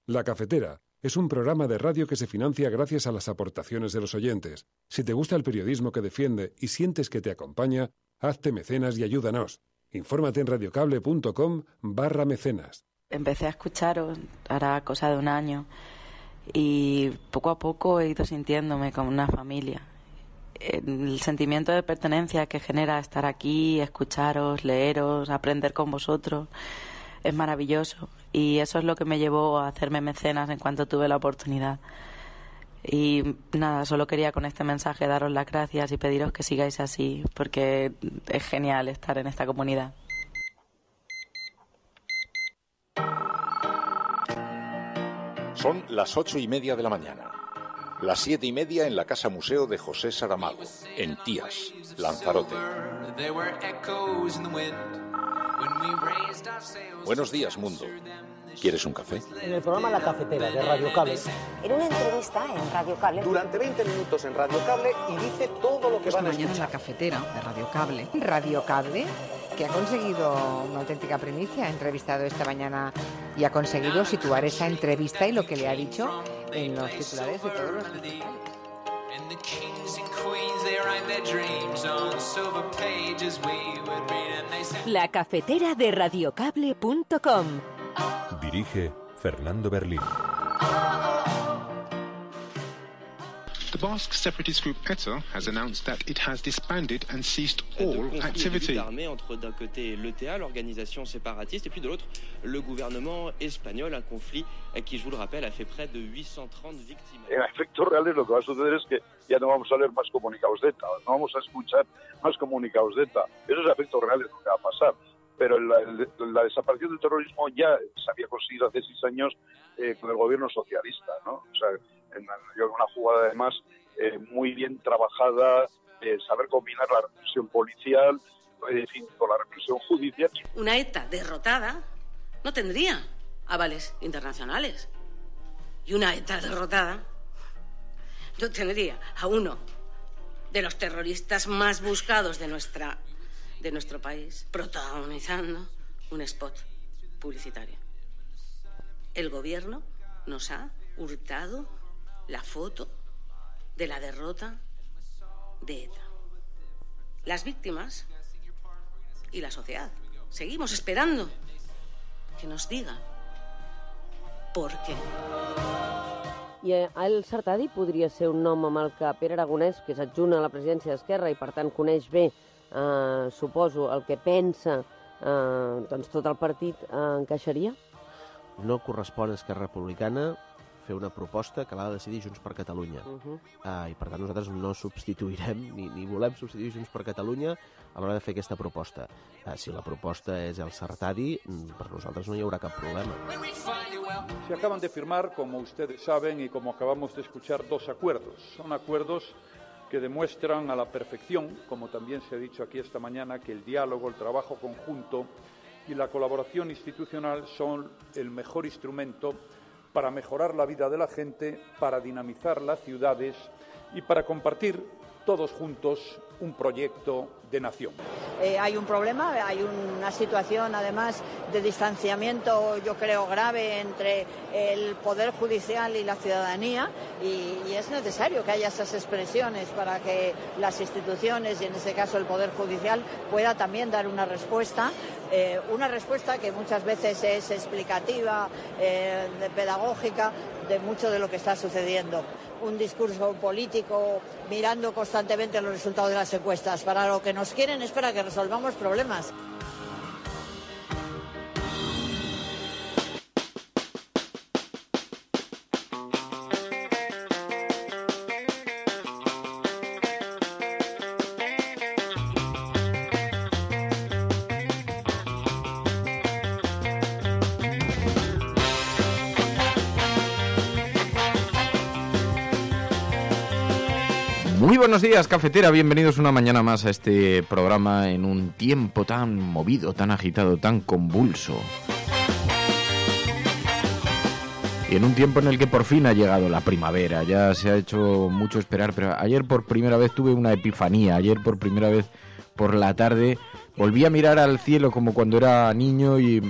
La Cafetera es un programa de radio que se financia gracias a las aportaciones de los oyentes. Si te gusta el periodismo que defiende y sientes que te acompaña, hazte mecenas y ayúdanos. Infórmate en radiocable.com/mecenas. Empecé a escucharos hará cosa de un año y poco a poco he ido sintiéndome como una familia. El sentimiento de pertenencia que genera estar aquí, escucharos, leeros, aprender con vosotros es maravilloso, y eso es lo que me llevó a hacerme mecenas en cuanto tuve la oportunidad. Y nada, solo quería con este mensaje daros las gracias y pediros que sigáis así, porque es genial estar en esta comunidad. Son las 8:30 de la mañana. Las 7:30 en la Casa Museo de José Saramago, en Tías, Lanzarote. Buenos días, mundo. ¿Quieres un café? En el programa La Cafetera de Radio Cable. En una entrevista en Radio Cable. Durante 20 minutos en Radio Cable y dice todo lo que van a escuchar. Mañana en La Cafetera de Radio Cable. Radio Cable, que ha conseguido una auténtica primicia, ha entrevistado esta mañana y ha conseguido situar esa entrevista y lo que le ha dicho en los titulares de todos los digitales. La Cafetera de radiocable.com. Dirige Fernando Berlín. The Basque separatist group ETA has announced that it has disbanded and ceased all activity. Entre d'un côté l'ETA, l'organisation séparatiste, et puis de l'autre le gouvernement espagnol, un conflit qui, je vous le rappelle, a fait près de 830 victimes. En efectos reales lo que va a suceder es que ya no vamos a leer más comunicados de ETA, no vamos a escuchar más comunicados de ETA. Esos efectos reales lo que va a pasar. Pero la desaparición del terrorismo ya se había conseguido hace 6 años con el gobierno socialista, ¿no? O sea, en una jugada además muy bien trabajada, saber combinar la represión policial, en fin, con la represión judicial. Una ETA derrotada no tendría avales internacionales. Y una ETA derrotada no tendría a uno de los terroristas más buscados de nuestro país protagonizando un spot publicitario. El gobierno nos ha hurtado la foto de la derrota de ETA. Las víctimas y la sociedad seguimos esperando que nos diga por qué. I el Sartadi podria ser un nom amb el que Pere Aragonès, que és adjunt a la presidència d'Esquerra i per tant coneix bé, suposo, el que pensa doncs tot el partit, encaixaria? No correspon a Esquerra Republicana fer una proposta que l'ha de decidir Junts per Catalunya. I per tant nosaltres no substituirem ni volem substituir Junts per Catalunya a l'hora de fer aquesta proposta. Si la proposta és el Sartadi, per nosaltres no hi haurà cap problema. Se acaban de firmar, como ustedes saben y como acabamos de escuchar, 2 acuerdos. Son acuerdos que demuestran a la perfección, como también se ha dicho aquí esta mañana, que el diálogo, el trabajo conjunto y la colaboración institucional son el mejor instrumento para mejorar la vida de la gente, para dinamizar las ciudades y para compartir todos juntos un proyecto de nación. Hay un problema, hay una situación además de distanciamiento, yo creo, grave entre el Poder Judicial y la ciudadanía y es necesario que haya esas expresiones para que las instituciones, y en este caso el Poder Judicial, pueda también dar una respuesta que muchas veces es explicativa, pedagógica, de mucho de lo que está sucediendo. Un discurso político mirando constantemente los resultados de las encuestas. Para lo que nos quieren es para que resolvamos problemas. Muy buenos días, cafetera, bienvenidos una mañana más a este programa en un tiempo tan movido, tan agitado, tan convulso. Y en un tiempo en el que por fin ha llegado la primavera, ya se ha hecho mucho esperar, pero ayer por primera vez tuve una epifanía, ayer por primera vez por la tarde Volví a mirar al cielo como cuando era niño y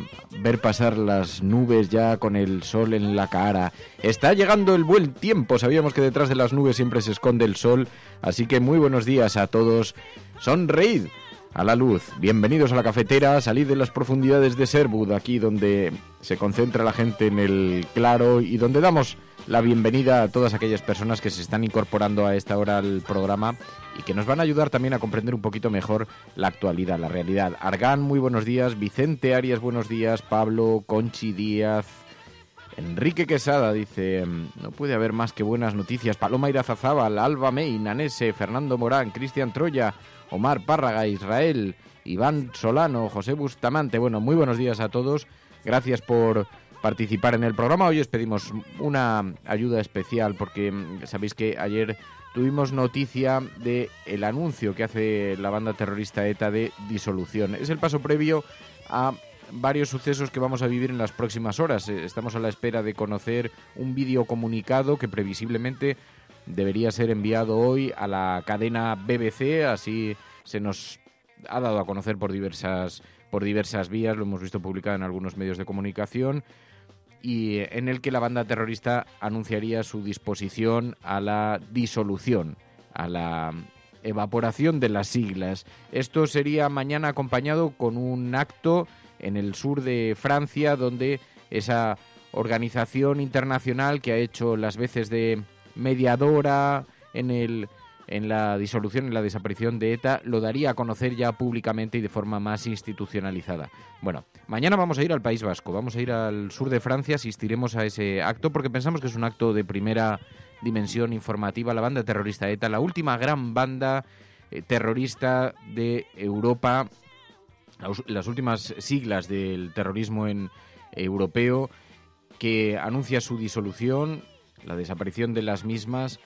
ver pasar las nubes ya con el sol en la cara. Está llegando el buen tiempo. Sabíamos que detrás de las nubes siempre se esconde el sol. Así que muy buenos días a todos. Sonreíd a la luz. Bienvenidos a la cafetera. Salid de las profundidades de Sherwood, aquí donde se concentra la gente en el claro y donde damos la bienvenida a todas aquellas personas que se están incorporando a esta hora al programa y que nos van a ayudar también a comprender un poquito mejor la actualidad, la realidad. Argán, muy buenos días. Vicente Arias, buenos días. Pablo, Conchi Díaz. Enrique Quesada dice, no puede haber más que buenas noticias. Paloma Irazazábal, Alba May, Nanese, Fernando Morán, Cristian Troya, Omar Párraga, Israel, Iván Solano, José Bustamante. Bueno, muy buenos días a todos. Gracias por participar en el programa. Hoy os pedimos una ayuda especial porque sabéis que ayer tuvimos noticia de el anuncio que hace la banda terrorista ETA de disolución. Es el paso previo a varios sucesos que vamos a vivir en las próximas horas. Estamos a la espera de conocer un vídeo comunicado que previsiblemente debería ser enviado hoy a la cadena BBC, así se nos ha dado a conocer por diversas vías, lo hemos visto publicado en algunos medios de comunicación, y en el que la banda terrorista anunciaría su disposición a la disolución, a la evaporación de las siglas. Esto sería mañana acompañado con un acto en el sur de Francia, donde esa organización internacional que ha hecho las veces de mediadora en la disolución y la desaparición de ETA lo daría a conocer ya públicamente y de forma más institucionalizada. Bueno, mañana vamos a ir al País Vasco, vamos a ir al sur de Francia, asistiremos a ese acto porque pensamos que es un acto de primera dimensión informativa. La banda terrorista ETA, la última gran banda terrorista de Europa, las últimas siglas del terrorismo europeo, que anuncia su disolución, la desaparición de las mismas,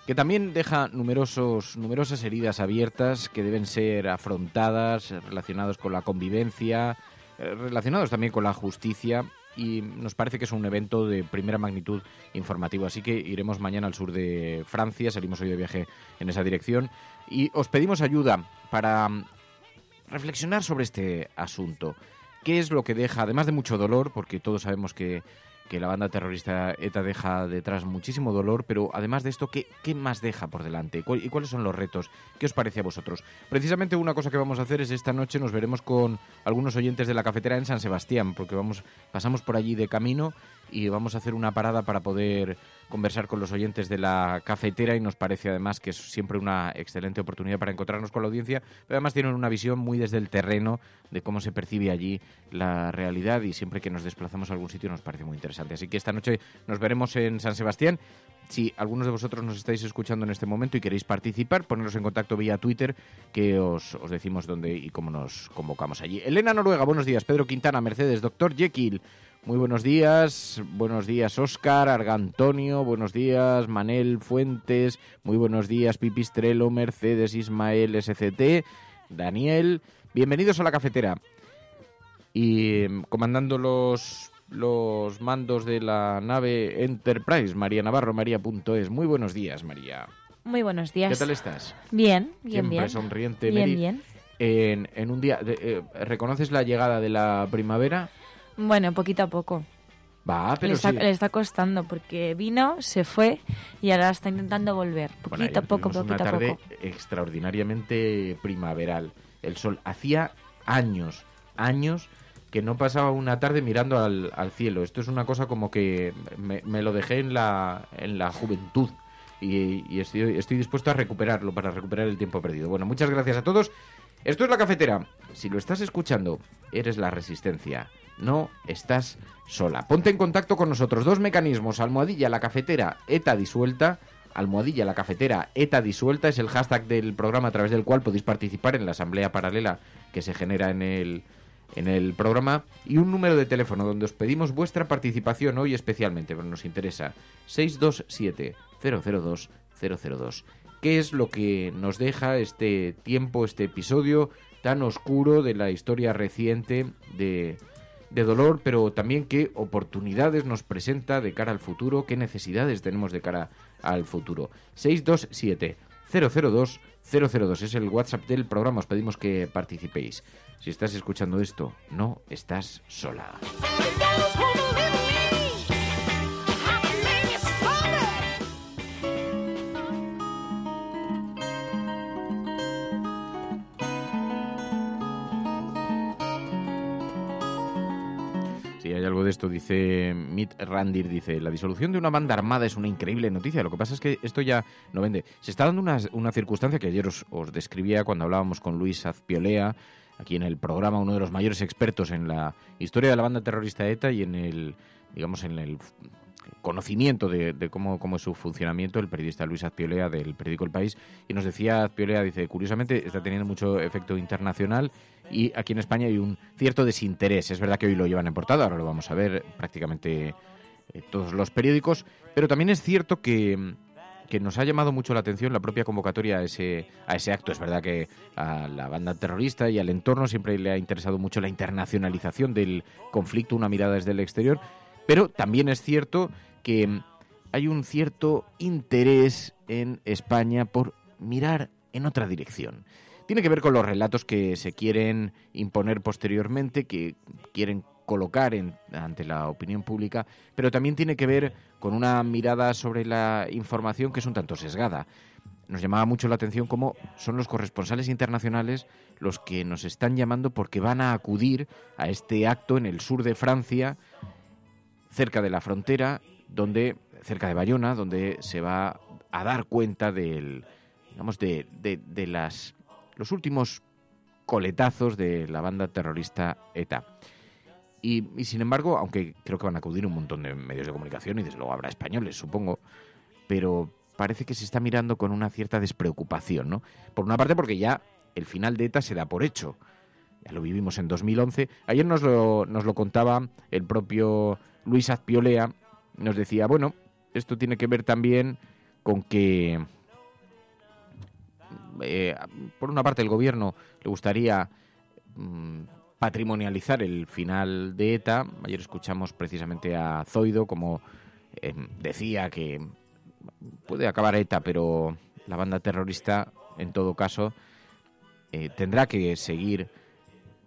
que también deja numerosas heridas abiertas que deben ser afrontadas, relacionados con la convivencia, relacionados también con la justicia, y nos parece que es un evento de primera magnitud informativo. Así que iremos mañana al sur de Francia, salimos hoy de viaje en esa dirección, y os pedimos ayuda para reflexionar sobre este asunto. ¿Qué es lo que deja, además de mucho dolor, porque todos sabemos que la banda terrorista ETA deja detrás muchísimo dolor, pero además de esto, ¿qué más deja por delante? ¿Y cuáles son los retos? ¿Qué os parece a vosotros? Precisamente una cosa que vamos a hacer es esta noche nos veremos con algunos oyentes de la cafetera en San Sebastián, porque pasamos por allí de camino y vamos a hacer una parada para poder conversar con los oyentes de la cafetera, y nos parece además que es siempre una excelente oportunidad para encontrarnos con la audiencia, pero además tienen una visión muy desde el terreno de cómo se percibe allí la realidad, y siempre que nos desplazamos a algún sitio nos parece muy interesante. Así que esta noche nos veremos en San Sebastián. Si algunos de vosotros nos estáis escuchando en este momento y queréis participar, poneros en contacto vía Twitter, que os decimos dónde y cómo nos convocamos allí. Elena Noruega, buenos días. Pedro Quintana, Mercedes, Dr. Jekyll, muy buenos días. Buenos días, Óscar, Argantonio, buenos días, Manel Fuentes, muy buenos días, Pipistrelo, Mercedes, Ismael, SCT, Daniel. Bienvenidos a la cafetera. Y comandando los mandos de la nave Enterprise, María Navarro, María.es. Muy buenos días, María. Muy buenos días. ¿Qué tal estás? Bien. Siempre sonriente, bien, Mary. bien. En un día, ¿reconoces la llegada de la primavera? Bueno, poquito a poco. Pero le está costando, porque vino, se fue y ahora está intentando volver. Poquito a poco. Una tarde extraordinariamente primaveral. El sol hacía años que no pasaba una tarde mirando al cielo. Esto es una cosa como que me lo dejé en la juventud, y estoy dispuesto a recuperarlo, para recuperar el tiempo perdido. Bueno, muchas gracias a todos. Esto es La Cafetera. Si lo estás escuchando, eres la Resistencia. No estás sola. Ponte en contacto con nosotros. 2 mecanismos: almohadilla la cafetera ETA disuelta. Almohadilla la cafetera ETA disuelta es el hashtag del programa, a través del cual podéis participar en la asamblea paralela que se genera en el programa, y un número de teléfono donde os pedimos vuestra participación hoy especialmente, pero nos interesa: 627-002-002. ¿Qué es lo que nos deja este tiempo, este episodio tan oscuro de la historia reciente de dolor, pero también qué oportunidades nos presenta de cara al futuro, qué necesidades tenemos de cara al futuro? 627 002 002. Es el WhatsApp del programa, os pedimos que participéis. Si estás escuchando esto, no estás sola. Sí, hay algo de esto, dice Mitt Randir, dice, la disolución de una banda armada es una increíble noticia, lo que pasa es que esto ya no vende. Se está dando una circunstancia que ayer os describía cuando hablábamos con Luis Azpiolea, aquí en el programa, uno de los mayores expertos en la historia de la banda terrorista ETA y en el, digamos, en el conocimiento de cómo es su funcionamiento, el periodista Luis Azpiolea del periódico El País, y nos decía Azpiolea, dice, curiosamente está teniendo mucho efecto internacional y aquí en España hay un cierto desinterés. Es verdad que hoy lo llevan en portada, ahora lo vamos a ver prácticamente todos los periódicos, pero también es cierto que nos ha llamado mucho la atención la propia convocatoria a ese acto. Es verdad que a la banda terrorista y al entorno siempre le ha interesado mucho la internacionalización del conflicto, una mirada desde el exterior, pero también es cierto que hay un cierto interés en España por mirar en otra dirección. Tiene que ver con los relatos que se quieren imponer posteriormente, que quieren colocar ante la opinión pública, pero también tiene que ver con una mirada sobre la información que es un tanto sesgada. Nos llamaba mucho la atención cómo son los corresponsales internacionales los que nos están llamando porque van a acudir a este acto en el sur de Francia, cerca de la frontera, cerca de Bayona, donde se va a dar cuenta de los últimos coletazos de la banda terrorista ETA. Y sin embargo, aunque creo que van a acudir un montón de medios de comunicación y desde luego habrá españoles, supongo, pero parece que se está mirando con una cierta despreocupación, ¿no? Por una parte porque ya el final de ETA se da por hecho. Ya lo vivimos en 2011. Ayer nos lo contaba el propio Luis Azpiolea. Nos decía, bueno, esto tiene que ver también con que por una parte el gobierno le gustaría patrimonializar el final de ETA. Ayer escuchamos precisamente a Zoido como decía que puede acabar ETA, pero la banda terrorista en todo caso tendrá que seguir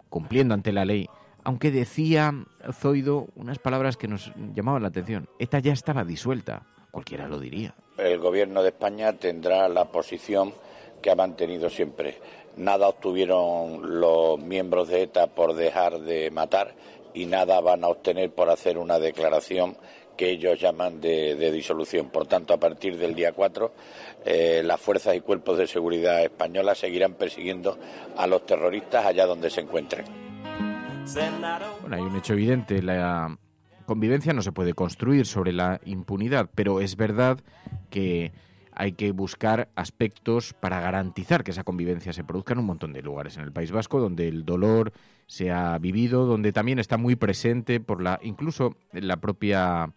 cumpliendo ante la ley, aunque decía Zoido unas palabras que nos llamaban la atención. ETA ya estaba disuelta, cualquiera lo diría. El gobierno de España tendrá la posición que ha mantenido siempre. Nada obtuvieron los miembros de ETA por dejar de matar y nada van a obtener por hacer una declaración que ellos llaman de disolución. Por tanto, a partir del día 4, las fuerzas y cuerpos de seguridad españolas seguirán persiguiendo a los terroristas allá donde se encuentren. Bueno, hay un hecho evidente, la convivencia no se puede construir sobre la impunidad, pero es verdad que hay que buscar aspectos para garantizar que esa convivencia se produzca en un montón de lugares en el País Vasco, donde el dolor se ha vivido, donde también está muy presente incluso la propia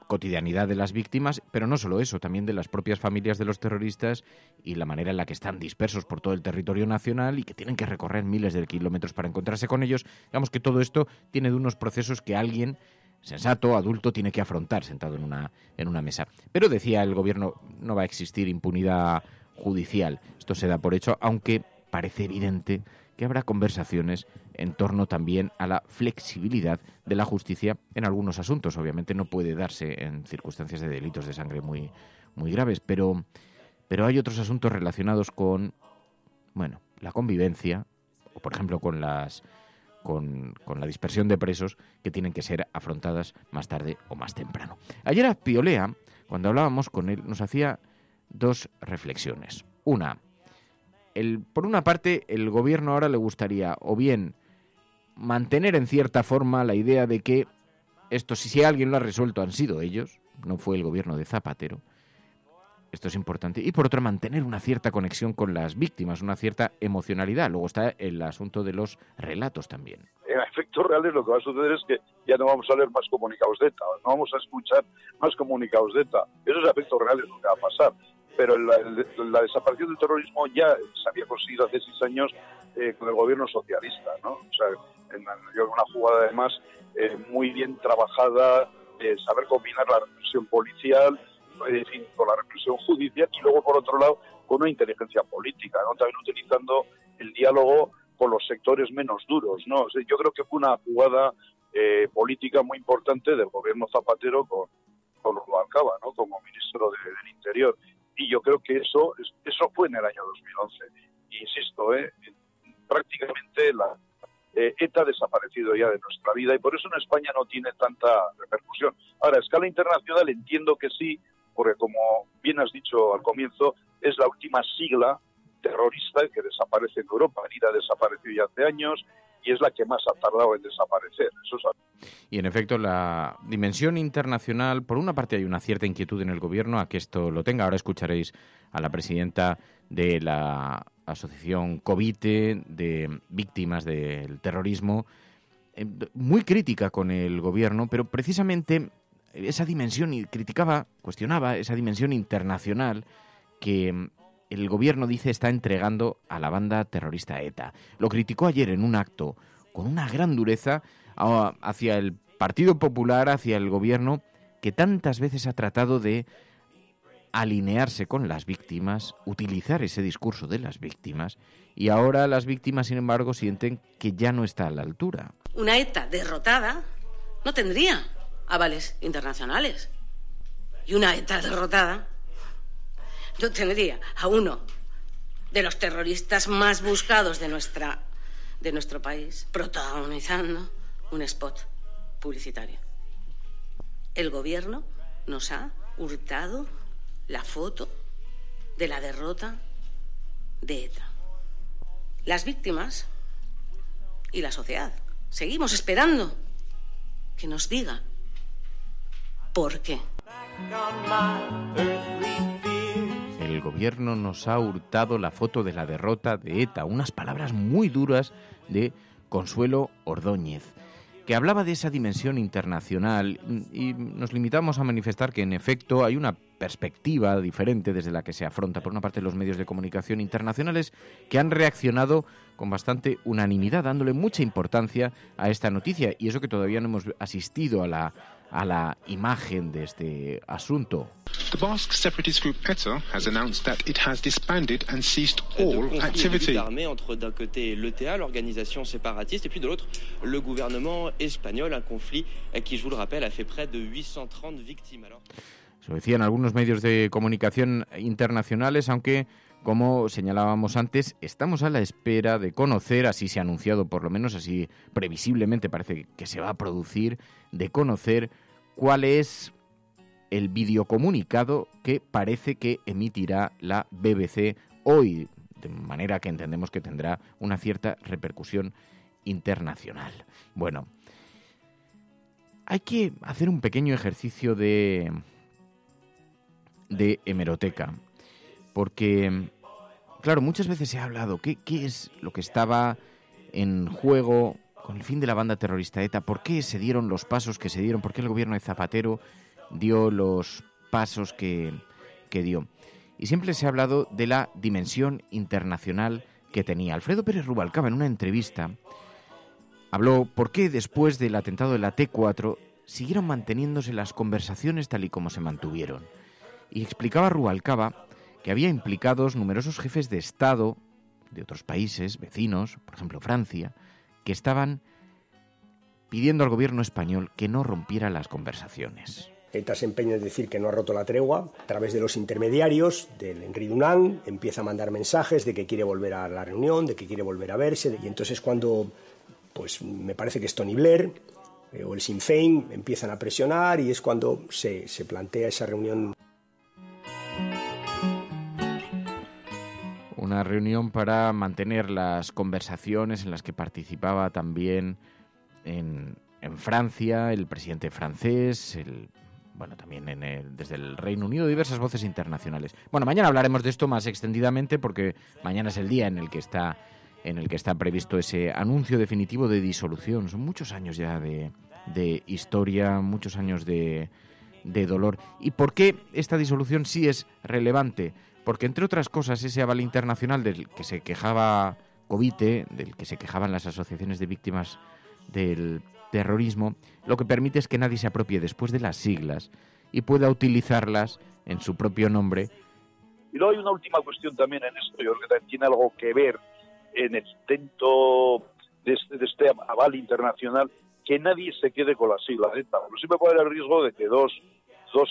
cotidianidad de las víctimas, pero no solo eso, también de las propias familias de los terroristas y la manera en la que están dispersos por todo el territorio nacional y que tienen que recorrer miles de kilómetros para encontrarse con ellos. Digamos que todo esto tiene de unos procesos que alguien sensato, adulto, tiene que afrontar sentado en una mesa. Pero decía el gobierno, no va a existir impunidad judicial. Esto se da por hecho, aunque parece evidente que habrá conversaciones en torno también a la flexibilidad de la justicia en algunos asuntos. Obviamente no puede darse en circunstancias de delitos de sangre muy, muy graves, pero hay otros asuntos relacionados con, bueno, la convivencia, o por ejemplo con la dispersión de presos que tienen que ser afrontadas más tarde o más temprano. Ayer Azpiolea, cuando hablábamos con él, nos hacía dos reflexiones. Una, por una parte, el gobierno ahora le gustaría o bien mantener en cierta forma la idea de que esto, si alguien lo ha resuelto, han sido ellos, no fue el gobierno de Zapatero. Esto es importante. Y por otra, mantener una cierta conexión con las víctimas, una cierta emocionalidad. Luego está el asunto de los relatos también. En efectos reales lo que va a suceder es que ya no vamos a leer más comunicados de ETA, no vamos a escuchar más comunicados de ETA. Esos efectos reales lo que va a pasar. Pero la desaparición del terrorismo ya se había conseguido hace 6 años con el gobierno socialista, ¿no? O sea, una jugada además muy bien trabajada, saber combinar la represión policial con la represión judicial, y luego, por otro lado, con una inteligencia política, ¿no? También utilizando el diálogo con los sectores menos duros, ¿no? O sea, yo creo que fue una jugada política muy importante del gobierno Zapatero con Rubalcaba, ¿no? Como ministro del Interior. Y yo creo que eso fue en el año 2011. Y insisto, prácticamente ETA ha desaparecido ya de nuestra vida, y por eso en España no tiene tanta repercusión. Ahora, a escala internacional entiendo que sí, porque como bien has dicho al comienzo, es la última sigla terrorista que desaparece en Europa. ETA desapareció ya hace años y es la que más ha tardado en desaparecer. Eso es... Y en efecto, la dimensión internacional, por una parte hay una cierta inquietud en el gobierno a que esto lo tenga. Ahora escucharéis a la presidenta de la Asociación Covite de Víctimas del Terrorismo, muy crítica con el gobierno, pero precisamente esa dimensión, y cuestionaba esa dimensión internacional que el gobierno dice está entregando a la banda terrorista ETA. Lo criticó ayer en un acto con una gran dureza hacia el Partido Popular, hacia el gobierno, que tantas veces ha tratado de alinearse con las víctimas, utilizar ese discurso de las víctimas, y ahora las víctimas, sin embargo, sienten que ya no está a la altura. Una ETA derrotada no tendría avales internacionales. Y una ETA derrotada no tendría a uno de los terroristas más buscados de nuestro país protagonizando un spot publicitario. El gobierno nos ha hurtado la foto de la derrota de ETA. Las víctimas y la sociedad seguimos esperando que nos diga por qué. El gobierno nos ha hurtado la foto de la derrota de ETA. Unas palabras muy duras de Consuelo Ordóñez, que hablaba de esa dimensión internacional, y nos limitamos a manifestar que, en efecto, hay una perspectiva diferente desde la que se afronta, por una parte, los medios de comunicación internacionales, que han reaccionado con bastante unanimidad, dándole mucha importancia a esta noticia, y eso que todavía no hemos asistido a la imagen de este asunto. The Basque separatist group ETA has announced that it has disbanded and ceased all activity. Entre d'un côté l'ETA, l'organisation séparatiste, et puis de l'autre le gouvernement espagnol, un conflit qui, je vous le rappelle, a fait près de 830 victimes. Eso decían algunos medios de comunicación internacionales, aunque, como señalábamos antes, estamos a la espera de conocer, así se ha anunciado, por lo menos así previsiblemente parece que se va a producir, de conocer cuál es el videocomunicado que parece que emitirá la BBC hoy, de manera que entendemos que tendrá una cierta repercusión internacional. Bueno, hay que hacer un pequeño ejercicio de hemeroteca, porque, claro, muchas veces se ha hablado qué es lo que estaba en juego con el fin de la banda terrorista ETA, por qué se dieron los pasos que se dieron, por qué el gobierno de Zapatero dio los pasos que dio. Y siempre se ha hablado de la dimensión internacional que tenía. Alfredo Pérez Rubalcaba, en una entrevista, habló por qué después del atentado de la T4 siguieron manteniéndose las conversaciones tal y como se mantuvieron. Y explicaba Rubalcaba que había implicados numerosos jefes de Estado de otros países vecinos, por ejemplo Francia, que estaban pidiendo al gobierno español que no rompiera las conversaciones. ETA se empeña en decir que no ha roto la tregua. A través de los intermediarios, del Henry Dunant, empieza a mandar mensajes de que quiere volver a la reunión, de que quiere volver a verse. Y entonces cuando, pues me parece que es Tony Blair o el Sinn Féin empiezan a presionar, y es cuando se plantea esa reunión. Una reunión para mantener las conversaciones en las que participaba también en Francia el presidente francés, también desde el Reino Unido, diversas voces internacionales. Bueno, mañana hablaremos de esto más extendidamente, porque mañana es el día en el que está previsto ese anuncio definitivo de disolución. Son muchos años ya de historia, muchos años de dolor. ¿Y por qué esta disolución sí es relevante? Porque, entre otras cosas, ese aval internacional del que se quejaba Covite, del que se quejaban las asociaciones de víctimas del terrorismo, lo que permite es que nadie se apropie después de las siglas y pueda utilizarlas en su propio nombre. Y luego hay una última cuestión también en esto, yo creo que también tiene algo que ver en el intento de este aval internacional, que nadie se quede con las siglas ETA. Porque siempre puede haber el riesgo de que dos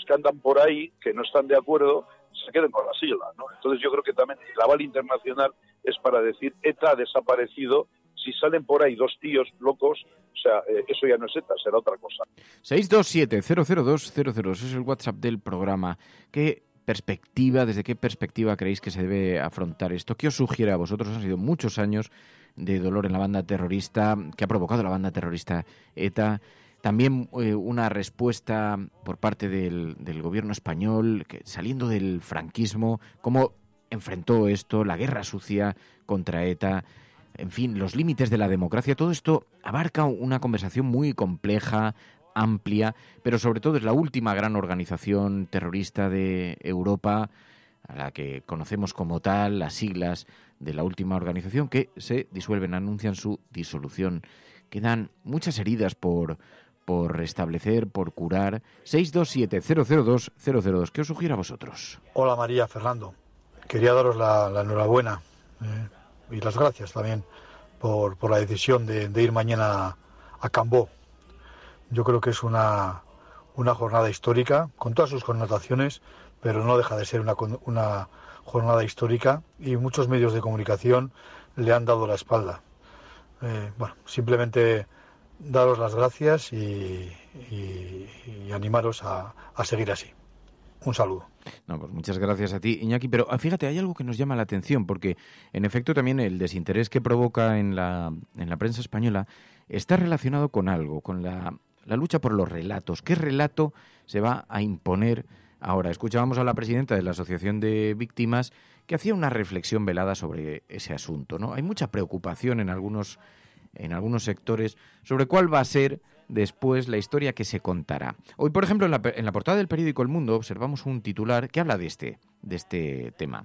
que andan por ahí, que no están de acuerdo, se queden con la sigla, ¿no? Entonces yo creo que también el aval internacional es para decir ETA ha desaparecido. Si salen por ahí dos tíos locos, o sea, eso ya no es ETA, será otra cosa. 627-002-002 es el WhatsApp del programa. ¿Desde qué perspectiva creéis que se debe afrontar esto? ¿Qué os sugiere a vosotros? Han sido muchos años de dolor en la banda terrorista, que ha provocado la banda terrorista ETA. También una respuesta por parte del gobierno español, que, saliendo del franquismo, cómo enfrentó esto, la guerra sucia contra ETA, en fin, los límites de la democracia. Todo esto abarca una conversación muy compleja, amplia, pero sobre todo es la última gran organización terrorista de Europa, a la que conocemos como tal, las siglas de la última organización, que se disuelven, anuncian su disolución. Quedan muchas heridas por restablecer, por curar. 627-002-002. ¿Qué os sugiere a vosotros? Hola María, Fernando. Quería daros la enhorabuena y las gracias también por la decisión de ir mañana a Cambó. Yo creo que es una jornada histórica, con todas sus connotaciones, pero no deja de ser una jornada histórica, y muchos medios de comunicación le han dado la espalda. Simplemente daros las gracias y animaros a seguir así. Un saludo. No, pues muchas gracias a ti, Iñaki. Pero fíjate, hay algo que nos llama la atención, porque en efecto también el desinterés que provoca en la prensa española está relacionado con algo, con la lucha por los relatos. ¿Qué relato se va a imponer ahora? Escuchábamos a la presidenta de la Asociación de Víctimas que hacía una reflexión velada sobre ese asunto, ¿no? Hay mucha preocupación en algunos sectores sobre cuál va a ser después la historia que se contará. Hoy, por ejemplo, en la portada del periódico El Mundo observamos un titular que habla de este tema.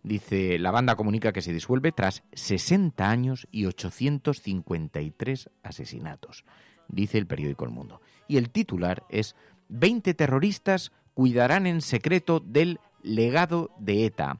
Dice: la banda comunica que se disuelve tras 60 años y 853 asesinatos. Dice el periódico El Mundo. Y el titular es: 20 terroristas cuidarán en secreto del legado de ETA.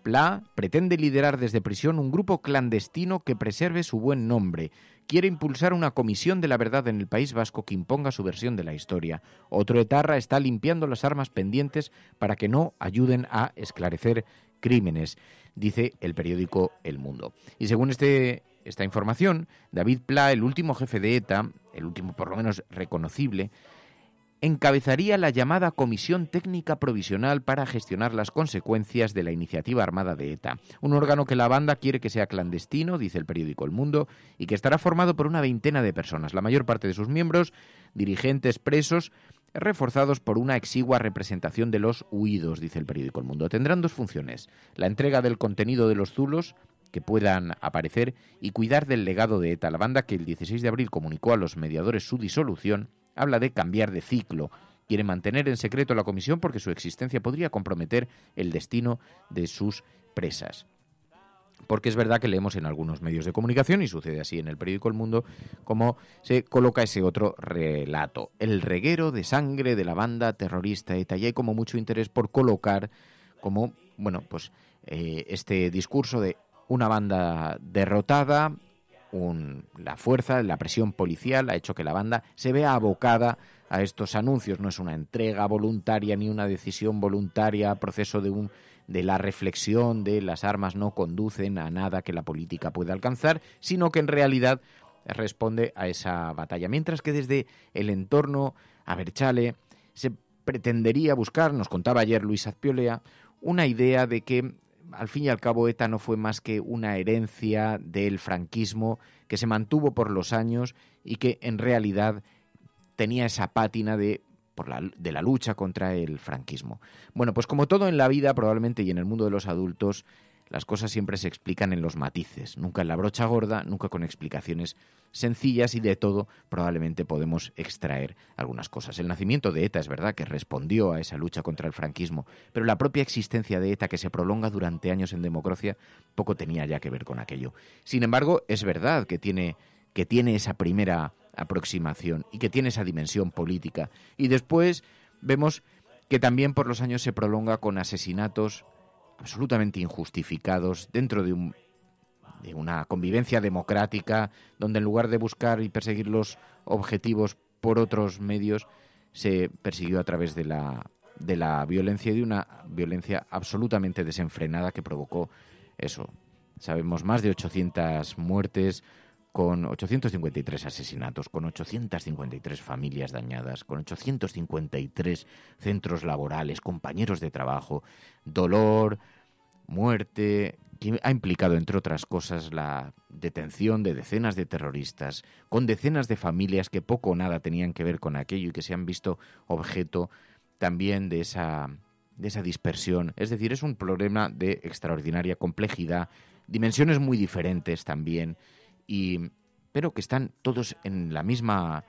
Pla pretende liderar desde prisión un grupo clandestino que preserve su buen nombre. Quiere impulsar una comisión de la verdad en el País Vasco que imponga su versión de la historia. Otro etarra está limpiando las armas pendientes para que no ayuden a esclarecer crímenes, dice el periódico El Mundo. Y según esta información, David Pla, el último jefe de ETA, el último por lo menos reconocible, encabezaría la llamada Comisión Técnica Provisional para gestionar las consecuencias de la iniciativa armada de ETA. Un órgano que la banda quiere que sea clandestino, dice el periódico El Mundo, y que estará formado por una veintena de personas, la mayor parte de sus miembros, dirigentes presos, reforzados por una exigua representación de los huidos, dice el periódico El Mundo. Tendrán dos funciones: la entrega del contenido de los zulos que puedan aparecer y cuidar del legado de ETA. La banda, que el 16 de abril comunicó a los mediadores su disolución, habla de cambiar de ciclo. Quiere mantener en secreto la comisión porque su existencia podría comprometer el destino de sus presas. Porque es verdad que leemos en algunos medios de comunicación, y sucede así en el periódico El Mundo, cómo se coloca ese otro relato: el reguero de sangre de la banda terrorista ETA. Y hay como mucho interés por colocar como, este discurso de una banda derrotada. La fuerza, la presión policial ha hecho que la banda se vea abocada a estos anuncios. No es una entrega voluntaria ni una decisión voluntaria, proceso de la reflexión de las armas no conducen a nada que la política pueda alcanzar, sino que en realidad responde a esa batalla. Mientras que desde el entorno abertzale se pretendería buscar, nos contaba ayer Luis Azpiolea, una idea de que al fin y al cabo ETA no fue más que una herencia del franquismo que se mantuvo por los años y que en realidad tenía esa pátina de la lucha contra el franquismo. Bueno, pues como todo en la vida probablemente y en el mundo de los adultos, las cosas siempre se explican en los matices, nunca en la brocha gorda, nunca con explicaciones sencillas, y de todo probablemente podemos extraer algunas cosas. El nacimiento de ETA es verdad que respondió a esa lucha contra el franquismo, pero la propia existencia de ETA, que se prolonga durante años en democracia, poco tenía ya que ver con aquello. Sin embargo, es verdad que tiene esa primera aproximación y que tiene esa dimensión política. Y después vemos que también por los años se prolonga con asesinatos absolutamente injustificados dentro de una convivencia democrática, donde en lugar de buscar y perseguir los objetivos por otros medios, se persiguió a través de la violencia y de una violencia absolutamente desenfrenada que provocó eso. Sabemos más de 800 muertes, con 853 asesinatos, con 853 familias dañadas, con 853 centros laborales, compañeros de trabajo, dolor, muerte, que ha implicado, entre otras cosas, la detención de decenas de terroristas, con decenas de familias que poco o nada tenían que ver con aquello y que se han visto objeto también de esa dispersión. Es decir, es un problema de extraordinaria complejidad, dimensiones muy diferentes también, pero que están todos en la misma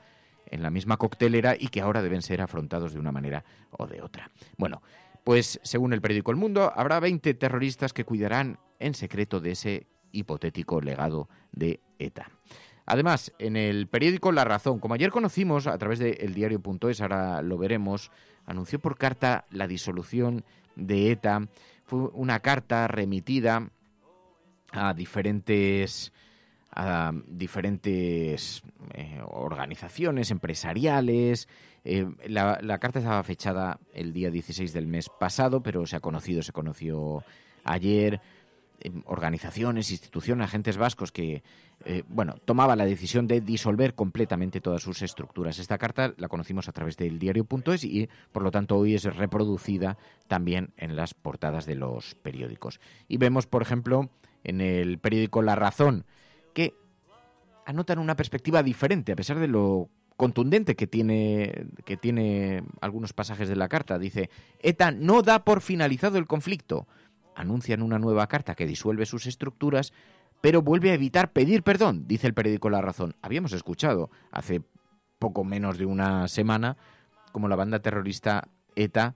coctelera y que ahora deben ser afrontados de una manera o de otra. Bueno, pues según el periódico El Mundo, habrá 20 terroristas que cuidarán en secreto de ese hipotético legado de ETA. Además, en el periódico La Razón, como ayer conocimos a través de eldiario.es, ahora lo veremos, anunció por carta la disolución de ETA. Fue una carta remitida a diferentes organizaciones empresariales. La carta estaba fechada el día 16 del mes pasado, pero se conoció ayer. Organizaciones, instituciones, agentes vascos que tomaba la decisión de disolver completamente todas sus estructuras. Esta carta la conocimos a través del diario.es y por lo tanto hoy es reproducida también en las portadas de los periódicos. Y vemos, por ejemplo, en el periódico La Razón, que anotan una perspectiva diferente, a pesar de lo contundente que tiene algunos pasajes de la carta. Dice: ETA no da por finalizado el conflicto. Anuncian una nueva carta que disuelve sus estructuras, pero vuelve a evitar pedir perdón, dice el periódico La Razón. Habíamos escuchado hace poco menos de una semana como la banda terrorista ETA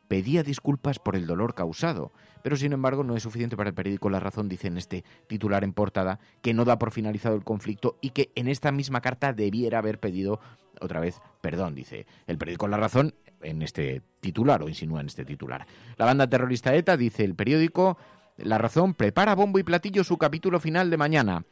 pedía disculpas por el dolor causado, pero sin embargo no es suficiente para el periódico La Razón, dice en este titular en portada, que no da por finalizado el conflicto y que en esta misma carta debiera haber pedido otra vez perdón, dice el periódico La Razón en este titular, o insinúa en este titular. La banda terrorista ETA, dice el periódico La Razón, prepara bombo y platillo su capítulo final de mañana.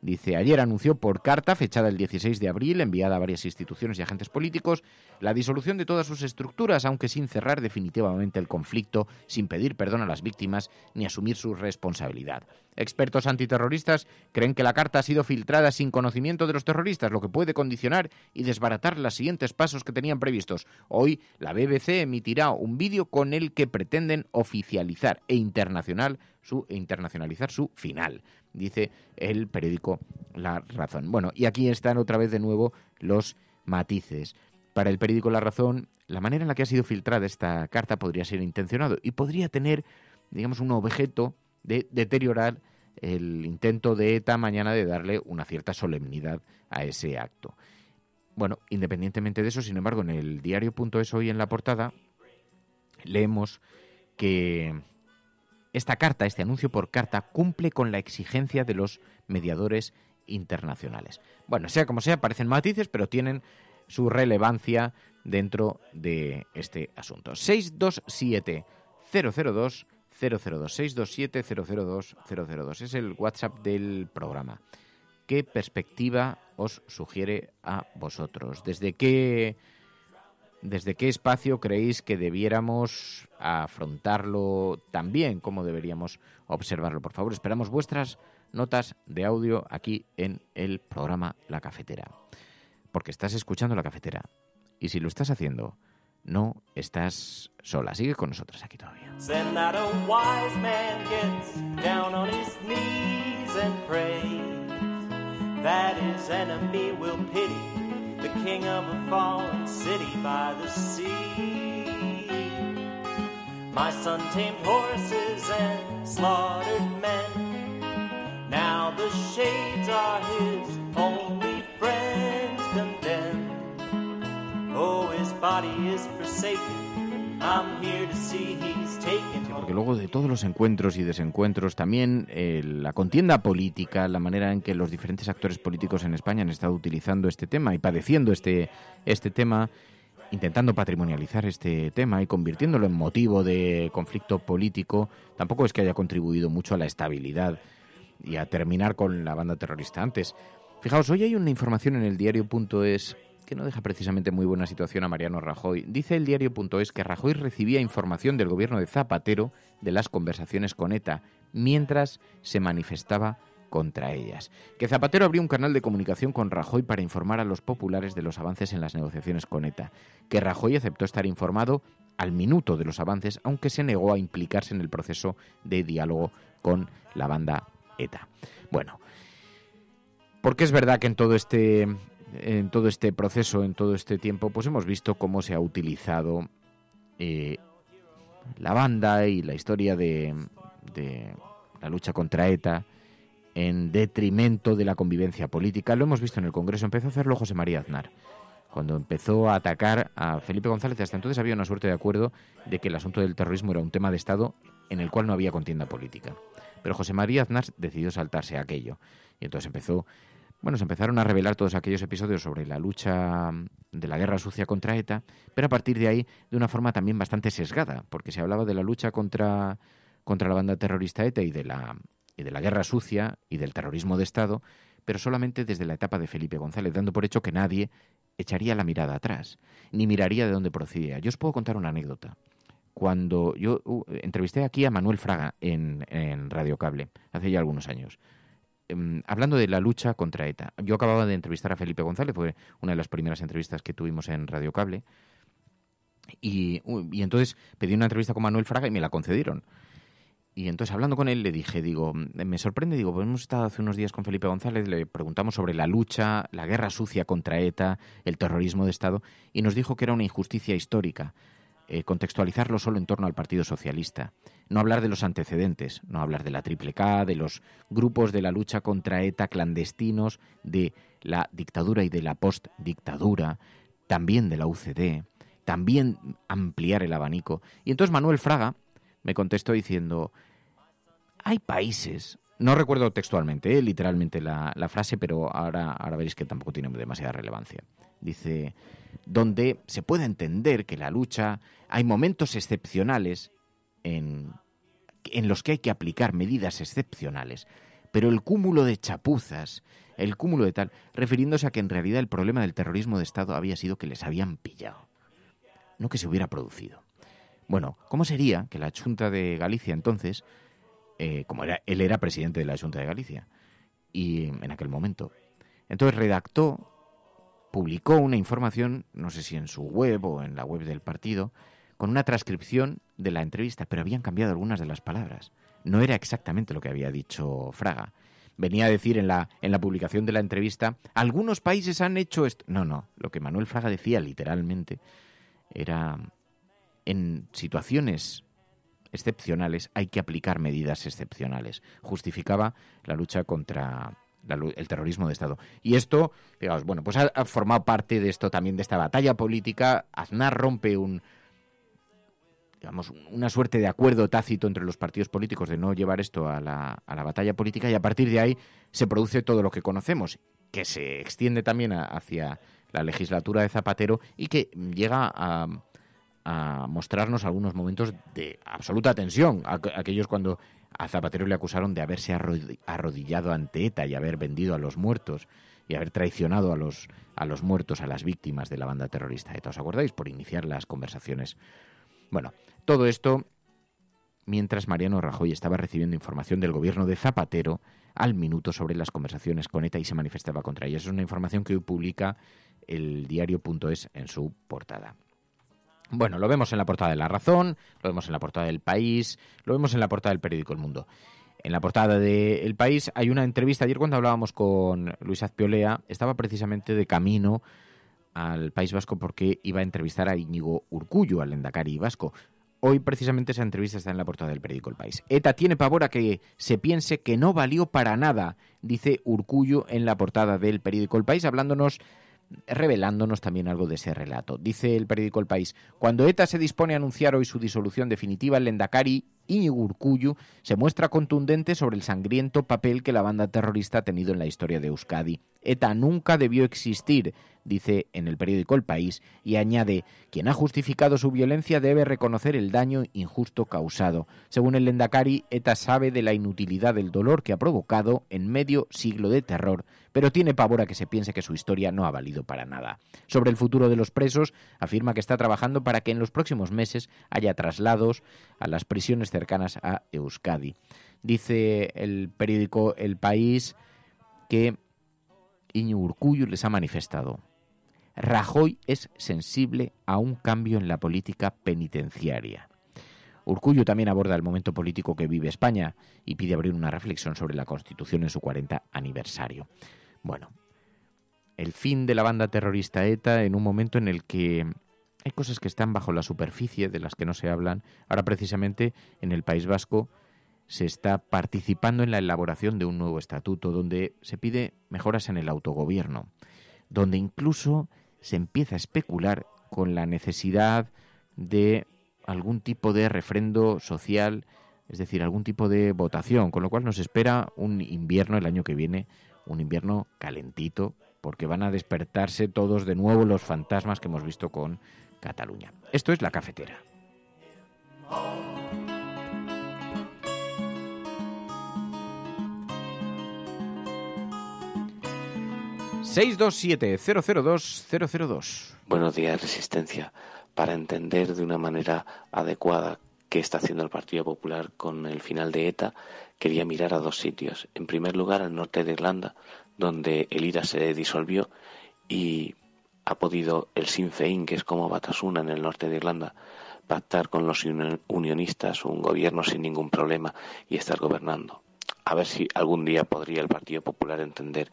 Dice, ayer anunció por carta, fechada el 16 de abril, enviada a varias instituciones y agentes políticos, la disolución de todas sus estructuras, aunque sin cerrar definitivamente el conflicto, sin pedir perdón a las víctimas ni asumir su responsabilidad. Expertos antiterroristas creen que la carta ha sido filtrada sin conocimiento de los terroristas, lo que puede condicionar y desbaratar los siguientes pasos que tenían previstos. Hoy, la BBC emitirá un vídeo con el que pretenden oficializar e internacionalizar su final, dice el periódico La Razón. Bueno, y aquí están otra vez de nuevo los matices. Para el periódico La Razón, la manera en la que ha sido filtrada esta carta podría ser intencionado y podría tener, digamos, un objeto de deteriorar el intento de ETA mañana de darle una cierta solemnidad a ese acto. Bueno, independientemente de eso, sin embargo, en el diario.es hoy en la portada leemos que esta carta, este anuncio por carta, cumple con la exigencia de los mediadores internacionales. Bueno, sea como sea, parecen matices, pero tienen su relevancia dentro de este asunto. 627-002-002, 627-002-002. Es el WhatsApp del programa. ¿Qué perspectiva os sugiere a vosotros? ¿Desde qué espacio creéis que debiéramos afrontarlo también? ¿Cómo deberíamos observarlo? Por favor, esperamos vuestras notas de audio aquí en el programa La Cafetera. Porque estás escuchando La Cafetera. Y si lo estás haciendo, no estás sola. Sigue con nosotros aquí todavía. Then that a wise man gets down on his knees and prays that his enemy will pity the king of a fallen city by the sea. My son tamed horses and slaughtered men. Now the shades are his only friends condemned. Oh, his body is forsaken I'm here to see he's taken home. Porque luego de todos los encuentros y desencuentros, también la contienda política, la manera en que los diferentes actores políticos en España han estado utilizando este tema y padeciendo este tema, intentando patrimonializar este tema y convirtiéndolo en motivo de conflicto político, tampoco es que haya contribuido mucho a la estabilidad y a terminar con la banda terrorista antes. Fijaos, hoy hay una información en el diario.es que no deja precisamente muy buena situación a Mariano Rajoy. Dice el diario.es que Rajoy recibía información del gobierno de Zapatero de las conversaciones con ETA, mientras se manifestaba contra ellas. Que Zapatero abrió un canal de comunicación con Rajoy para informar a los populares de los avances en las negociaciones con ETA. Que Rajoy aceptó estar informado al minuto de los avances, aunque se negó a implicarse en el proceso de diálogo con la banda ETA. Bueno, porque es verdad que en todo este proceso, en todo este tiempo, pues hemos visto cómo se ha utilizado la banda y la historia de la lucha contra ETA en detrimento de la convivencia política. Lo hemos visto en el Congreso, empezó a hacerlo José María Aznar. Cuando empezó a atacar a Felipe González, hasta entonces había una suerte de acuerdo de que el asunto del terrorismo era un tema de Estado en el cual no había contienda política. Pero José María Aznar decidió saltarse aquello. Y entonces se empezaron a revelar todos aquellos episodios sobre la lucha de la guerra sucia contra ETA, pero a partir de ahí de una forma también bastante sesgada, porque se hablaba de la lucha contra la banda terrorista ETA y de la guerra sucia y del terrorismo de Estado, pero solamente desde la etapa de Felipe González, dando por hecho que nadie echaría la mirada atrás, ni miraría de dónde procedía. Yo os puedo contar una anécdota. Cuando yo entrevisté aquí a Manuel Fraga en Radio Cable, hace ya algunos años, hablando de la lucha contra ETA. Yo acababa de entrevistar a Felipe González, fue una de las primeras entrevistas que tuvimos en Radio Cable, y entonces pedí una entrevista con Manuel Fraga y me la concedieron. Y entonces, hablando con él, le dije, me sorprende, pues hemos estado hace unos días con Felipe González, le preguntamos sobre la lucha, la guerra sucia contra ETA, el terrorismo de Estado, y nos dijo que era una injusticia histórica contextualizarlo solo en torno al Partido Socialista, no hablar de los antecedentes, no hablar de la Triple K, de los grupos de la lucha contra ETA clandestinos, de la dictadura y de la postdictadura, también de la UCD, también ampliar el abanico. Y entonces Manuel Fraga me contestó diciendo, hay países, no recuerdo textualmente, literalmente la frase, pero ahora veréis que tampoco tiene demasiada relevancia. Dice, donde se puede entender que la lucha, hay momentos excepcionales en los que hay que aplicar medidas excepcionales, pero el cúmulo de chapuzas, el cúmulo de tal, refiriéndose a que en realidad el problema del terrorismo de Estado había sido que les habían pillado, no que se hubiera producido. Bueno, ¿cómo sería que la Xunta de Galicia entonces, él era presidente de la Xunta de Galicia, y en aquel momento, entonces publicó una información, no sé si en su web o en la web del partido, con una transcripción de la entrevista, pero habían cambiado algunas de las palabras. No era exactamente lo que había dicho Fraga. Venía a decir en la publicación de la entrevista, algunos países han hecho esto. No, lo que Manuel Fraga decía literalmente era, en situaciones excepcionales hay que aplicar medidas excepcionales. Justificaba la lucha contra el terrorismo de Estado. Y esto, fijaos, pues ha formado parte de esto también, de esta batalla política. Aznar rompe una suerte de acuerdo tácito entre los partidos políticos de no llevar esto a la batalla política, y a partir de ahí se produce todo lo que conocemos, que se extiende también hacia la legislatura de Zapatero y que llega a mostrarnos algunos momentos de absoluta tensión. Aquellos cuando a Zapatero le acusaron de haberse arrodillado ante ETA y haber vendido a los muertos y haber traicionado a los muertos, a las víctimas de la banda terrorista ETA. ¿Os acordáis? Por iniciar las conversaciones. Bueno, todo esto mientras Mariano Rajoy estaba recibiendo información del gobierno de Zapatero al minuto sobre las conversaciones con ETA y se manifestaba contra ellas. Es una información que hoy publica el diario.es en su portada. Bueno, lo vemos en la portada de La Razón, lo vemos en la portada del País, lo vemos en la portada del periódico El Mundo. En la portada de El País hay una entrevista. Ayer cuando hablábamos con Luis Azpiolea, estaba precisamente de camino al País Vasco porque iba a entrevistar a Íñigo Urkullu, al lehendakari vasco. Hoy precisamente esa entrevista está en la portada del periódico El País. ETA tiene pavor a que se piense que no valió para nada, dice Urkullu en la portada del periódico El País, hablándonos revelándonos también algo de ese relato. Dice el periódico El País: cuando ETA se dispone a anunciar hoy su disolución definitiva, el lehendakari Iñigo Urkullu se muestra contundente sobre el sangriento papel que la banda terrorista ha tenido en la historia de Euskadi. ETA nunca debió existir, dice en el periódico El País, y añade: quien ha justificado su violencia debe reconocer el daño injusto causado. Según el lehendakari, ETA sabe de la inutilidad del dolor que ha provocado en medio siglo de terror, pero tiene pavor a que se piense que su historia no ha valido para nada. Sobre el futuro de los presos, afirma que está trabajando para que en los próximos meses haya traslados a las prisiones cercanas a Euskadi. Dice el periódico El País que Iñigo Urkullu les ha manifestado: Rajoy es sensible a un cambio en la política penitenciaria. Urkullu también aborda el momento político que vive España y pide abrir una reflexión sobre la Constitución en su 40 aniversario. Bueno, el fin de la banda terrorista ETA en un momento en el que hay cosas que están bajo la superficie, de las que no se hablan. Ahora, precisamente, en el País Vasco se está participando en la elaboración de un nuevo estatuto donde se pide mejoras en el autogobierno, donde incluso se empieza a especular con la necesidad de algún tipo de refrendo social, es decir, algún tipo de votación, con lo cual nos espera un invierno el año que viene, un invierno calentito, porque van a despertarse todos de nuevo los fantasmas que hemos visto con Cataluña. Esto es La Cafetera. 627-002-002. Buenos días, Resistencia. Para entender de una manera adecuada qué está haciendo el Partido Popular con el final de ETA, quería mirar a dos sitios. En primer lugar, al norte de Irlanda, donde el IRA se disolvió y ha podido el Sinn Féin, que es como Batasuna en el norte de Irlanda, pactar con los unionistas un gobierno sin ningún problema y estar gobernando. A ver si algún día podría el Partido Popular entender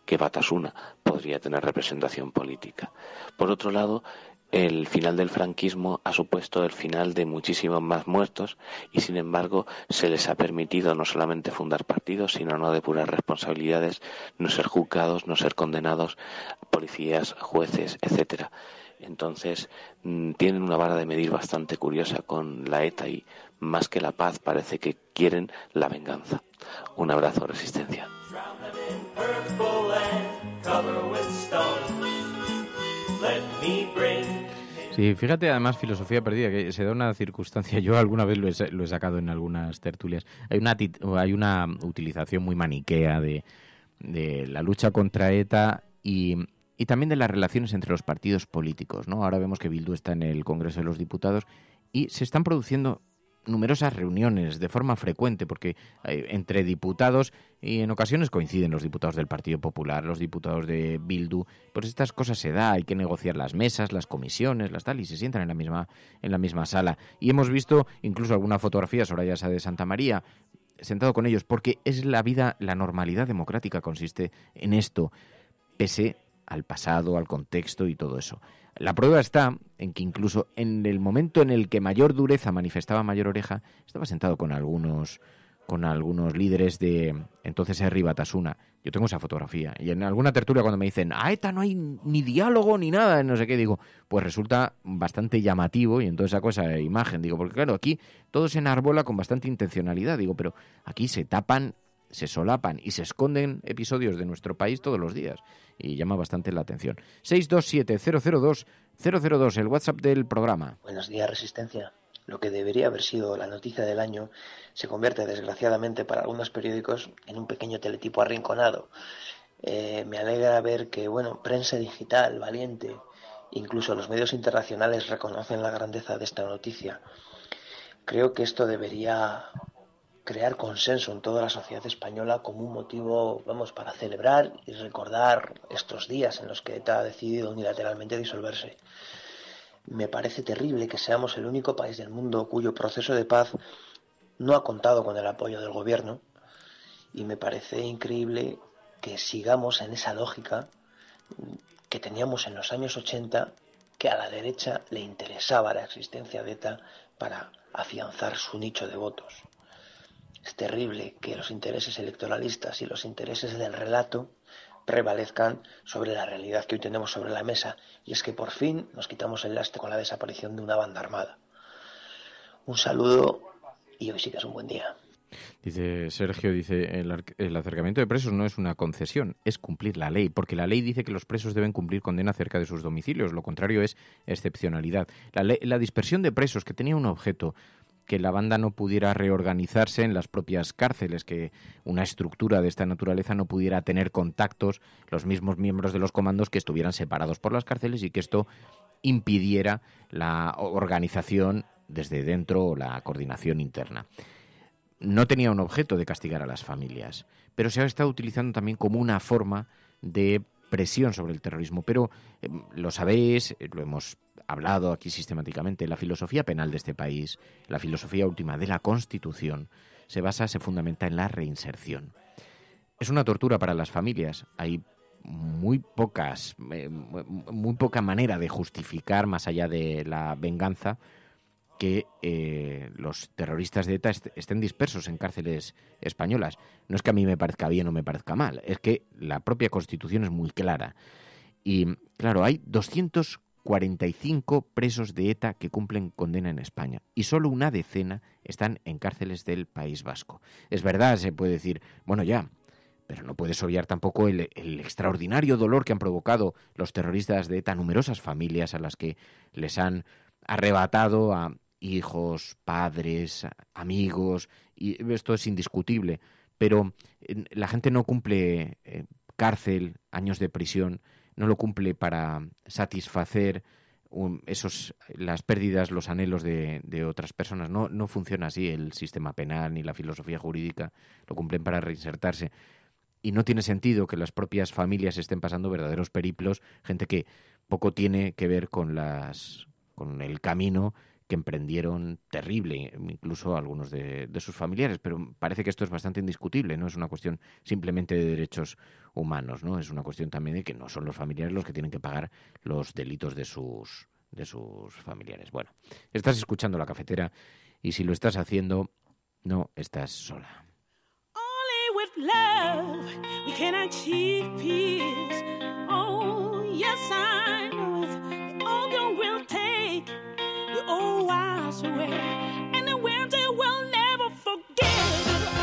que Batasuna podría tener representación política. Por otro lado, el final del franquismo ha supuesto el final de muchísimos más muertos y, sin embargo, se les ha permitido no solamente fundar partidos, sino no depurar responsabilidades, no ser juzgados, no ser condenados, policías, jueces, etcétera. Entonces, tienen una vara de medir bastante curiosa con la ETA y, más que la paz, parece que quieren la venganza. Un abrazo, Resistencia. Sí, fíjate, además, filosofía perdida, que se da una circunstancia, yo alguna vez lo he sacado en algunas tertulias, hay una utilización muy maniquea de la lucha contra ETA y también de las relaciones entre los partidos políticos, ¿no? Ahora vemos que Bildu está en el Congreso de los Diputados y se están produciendo numerosas reuniones de forma frecuente, porque entre diputados, y en ocasiones coinciden los diputados del Partido Popular, los diputados de Bildu, pues estas cosas se da, hay que negociar las mesas, las comisiones, las tal, y se sientan en la misma sala. Y hemos visto incluso alguna fotografía, Soraya Sá de Santa María, sentado con ellos, porque es la vida, la normalidad democrática consiste en esto, pese al pasado, al contexto y todo eso. La prueba está en que incluso en el momento en el que mayor dureza manifestaba Mayor Oreja, estaba sentado con algunos líderes de entonces Herri Batasuna. Yo tengo esa fotografía. Y en alguna tertulia cuando me dicen, a ETA no hay ni diálogo ni nada, no sé qué, digo, pues resulta bastante llamativo y entonces saco esa imagen. Digo, porque claro, aquí todo se enarbola con bastante intencionalidad. Digo, pero aquí se tapan, se solapan y se esconden episodios de nuestro país todos los días. Y llama bastante la atención. 627-002-002, el WhatsApp del programa. Buenos días, Resistencia. Lo que debería haber sido la noticia del año se convierte, desgraciadamente, para algunos periódicos en un pequeño teletipo arrinconado. Me alegra ver que, prensa digital, valiente, incluso los medios internacionales reconocen la grandeza de esta noticia. Creo que esto debería crear consenso en toda la sociedad española como un motivo, para celebrar y recordar estos días en los que ETA ha decidido unilateralmente disolverse. Me parece terrible que seamos el único país del mundo cuyo proceso de paz no ha contado con el apoyo del gobierno, y me parece increíble que sigamos en esa lógica que teníamos en los años 80, que a la derecha le interesaba la existencia de ETA para afianzar su nicho de votos. Es terrible que los intereses electoralistas y los intereses del relato prevalezcan sobre la realidad que hoy tenemos sobre la mesa, y es que por fin nos quitamos el lastre con la desaparición de una banda armada. Un saludo y hoy sí que es un buen día. Dice Sergio, el acercamiento de presos no es una concesión, es cumplir la ley, porque la ley dice que los presos deben cumplir condena cerca de sus domicilios, lo contrario es excepcionalidad. La dispersión de presos, que tenía un objeto, que la banda no pudiera reorganizarse en las propias cárceles, que una estructura de esta naturaleza no pudiera tener contactos, los mismos miembros de los comandos que estuvieran separados por las cárceles, y que esto impidiera la organización desde dentro o la coordinación interna. No tenía un objeto de castigar a las familias, pero se ha estado utilizando también como una forma de presión sobre el terrorismo. Pero lo sabéis, lo hemos hablado aquí sistemáticamente, la filosofía penal de este país, la filosofía última de la Constitución, se fundamenta en la reinserción. Es una tortura para las familias. Hay muy poca manera de justificar, más allá de la venganza, que los terroristas de ETA estén dispersos en cárceles españolas. No es que a mí me parezca bien o me parezca mal, es que la propia Constitución es muy clara. Y claro, hay 245 presos de ETA que cumplen condena en España, y solo una decena están en cárceles del País Vasco. Es verdad, se puede decir, bueno ya, pero no puedes obviar tampoco el extraordinario dolor que han provocado los terroristas de ETA a numerosas familias a las que les han arrebatado a hijos, padres, amigos, y esto es indiscutible, pero la gente no cumple cárcel, años de prisión, no lo cumple para satisfacer las pérdidas, los anhelos de otras personas. No funciona así el sistema penal ni la filosofía jurídica, lo cumplen para reinsertarse. Y no tiene sentido que las propias familias estén pasando verdaderos periplos, gente que poco tiene que ver con el camino que emprendieron terrible, incluso algunos de sus familiares, pero parece que esto es bastante indiscutible, no es una cuestión simplemente de derechos humanos, ¿no? Es una cuestión también de que no son los familiares los que tienen que pagar los delitos de sus familiares. Bueno, estás escuchando La Cafetera, y si lo estás haciendo, no estás sola. Only with love we can achieve peace. Oh, yes, I know it. The older will take the old wise away, and the winter will never forget.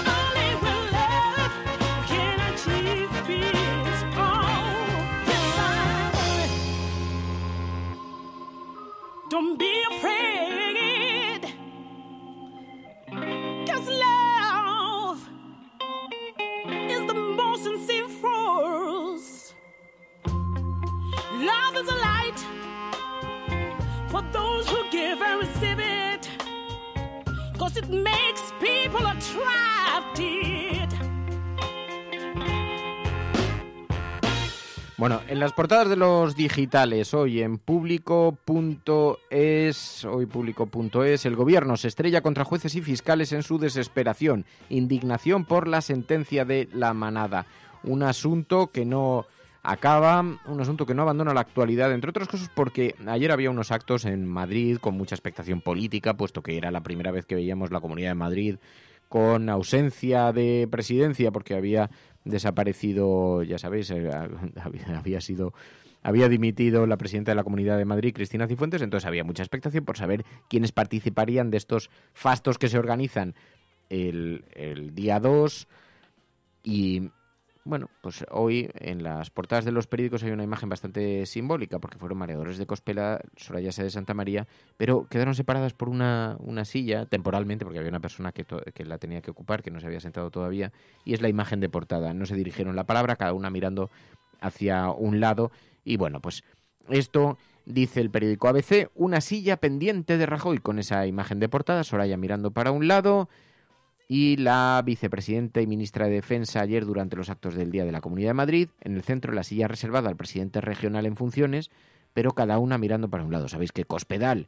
Only with love we can achieve peace. Oh, yes, I know it. Don't be afraid, 'cause love is the most sincere force. Love is a light for those who give and receive it, 'cause it makes people attracted. Bueno, en las portadas de los digitales, hoy en Público.es, el gobierno se estrella contra jueces y fiscales en su desesperación, indignación por la sentencia de La Manada, un asunto que no abandona la actualidad, entre otras cosas porque ayer había unos actos en Madrid con mucha expectación política, puesto que era la primera vez que veíamos la Comunidad de Madrid con ausencia de presidencia, porque había desaparecido, ya sabéis, había dimitido la presidenta de la Comunidad de Madrid, Cristina Cifuentes, entonces había mucha expectación por saber quiénes participarían de estos fastos que se organizan el día 2. Y bueno, pues hoy en las portadas de los periódicos hay una imagen bastante simbólica, porque fueron María Dolores de Cospela, Soraya Sáez de Santa María, pero quedaron separadas por una silla, temporalmente, porque había una persona que la tenía que ocupar, que no se había sentado todavía, y es la imagen de portada. No se dirigieron la palabra, cada una mirando hacia un lado, y bueno, pues esto dice el periódico ABC, una silla pendiente de Rajoy, con esa imagen de portada, Soraya mirando para un lado, y la vicepresidenta y ministra de Defensa ayer durante los actos del Día de la Comunidad de Madrid, en el centro la silla reservada al presidente regional en funciones, pero cada una mirando para un lado. Sabéis que Cospedal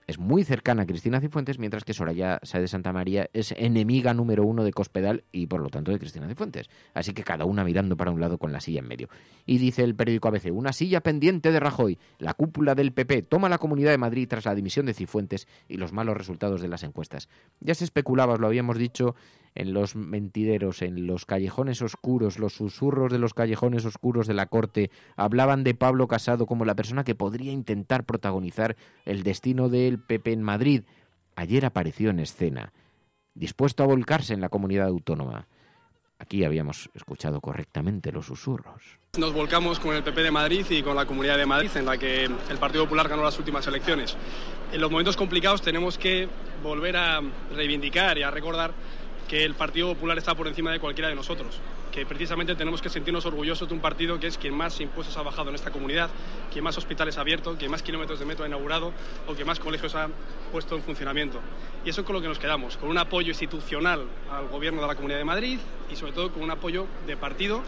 es muy cercana a Cristina Cifuentes, mientras que Soraya Sáez de Santamaría es enemiga número 1 de Cospedal y, por lo tanto, de Cristina Cifuentes. Así que cada una mirando para un lado con la silla en medio. Y dice el periódico ABC, una silla pendiente de Rajoy. La cúpula del PP toma la Comunidad de Madrid tras la dimisión de Cifuentes y los malos resultados de las encuestas. Ya se especulaba, os lo habíamos dicho, en los mentideros, en los callejones oscuros, los susurros de los callejones oscuros de la corte, hablaban de Pablo Casado como la persona que podría intentar protagonizar el destino del PP en Madrid. Ayer apareció en escena, dispuesto a volcarse en la comunidad autónoma. Aquí habíamos escuchado correctamente los susurros. Nos volcamos con el PP de Madrid y con la Comunidad de Madrid, en la que el Partido Popular ganó las últimas elecciones. En los momentos complicados tenemos que volver a reivindicar y a recordar que el Partido Popular está por encima de cualquiera de nosotros, que precisamente tenemos que sentirnos orgullosos de un partido que es quien más impuestos ha bajado en esta comunidad, quien más hospitales ha abierto, quien más kilómetros de metro ha inaugurado o que más colegios ha puesto en funcionamiento. Y eso es con lo que nos quedamos, con un apoyo institucional al Gobierno de la Comunidad de Madrid y sobre todo con un apoyo de partido.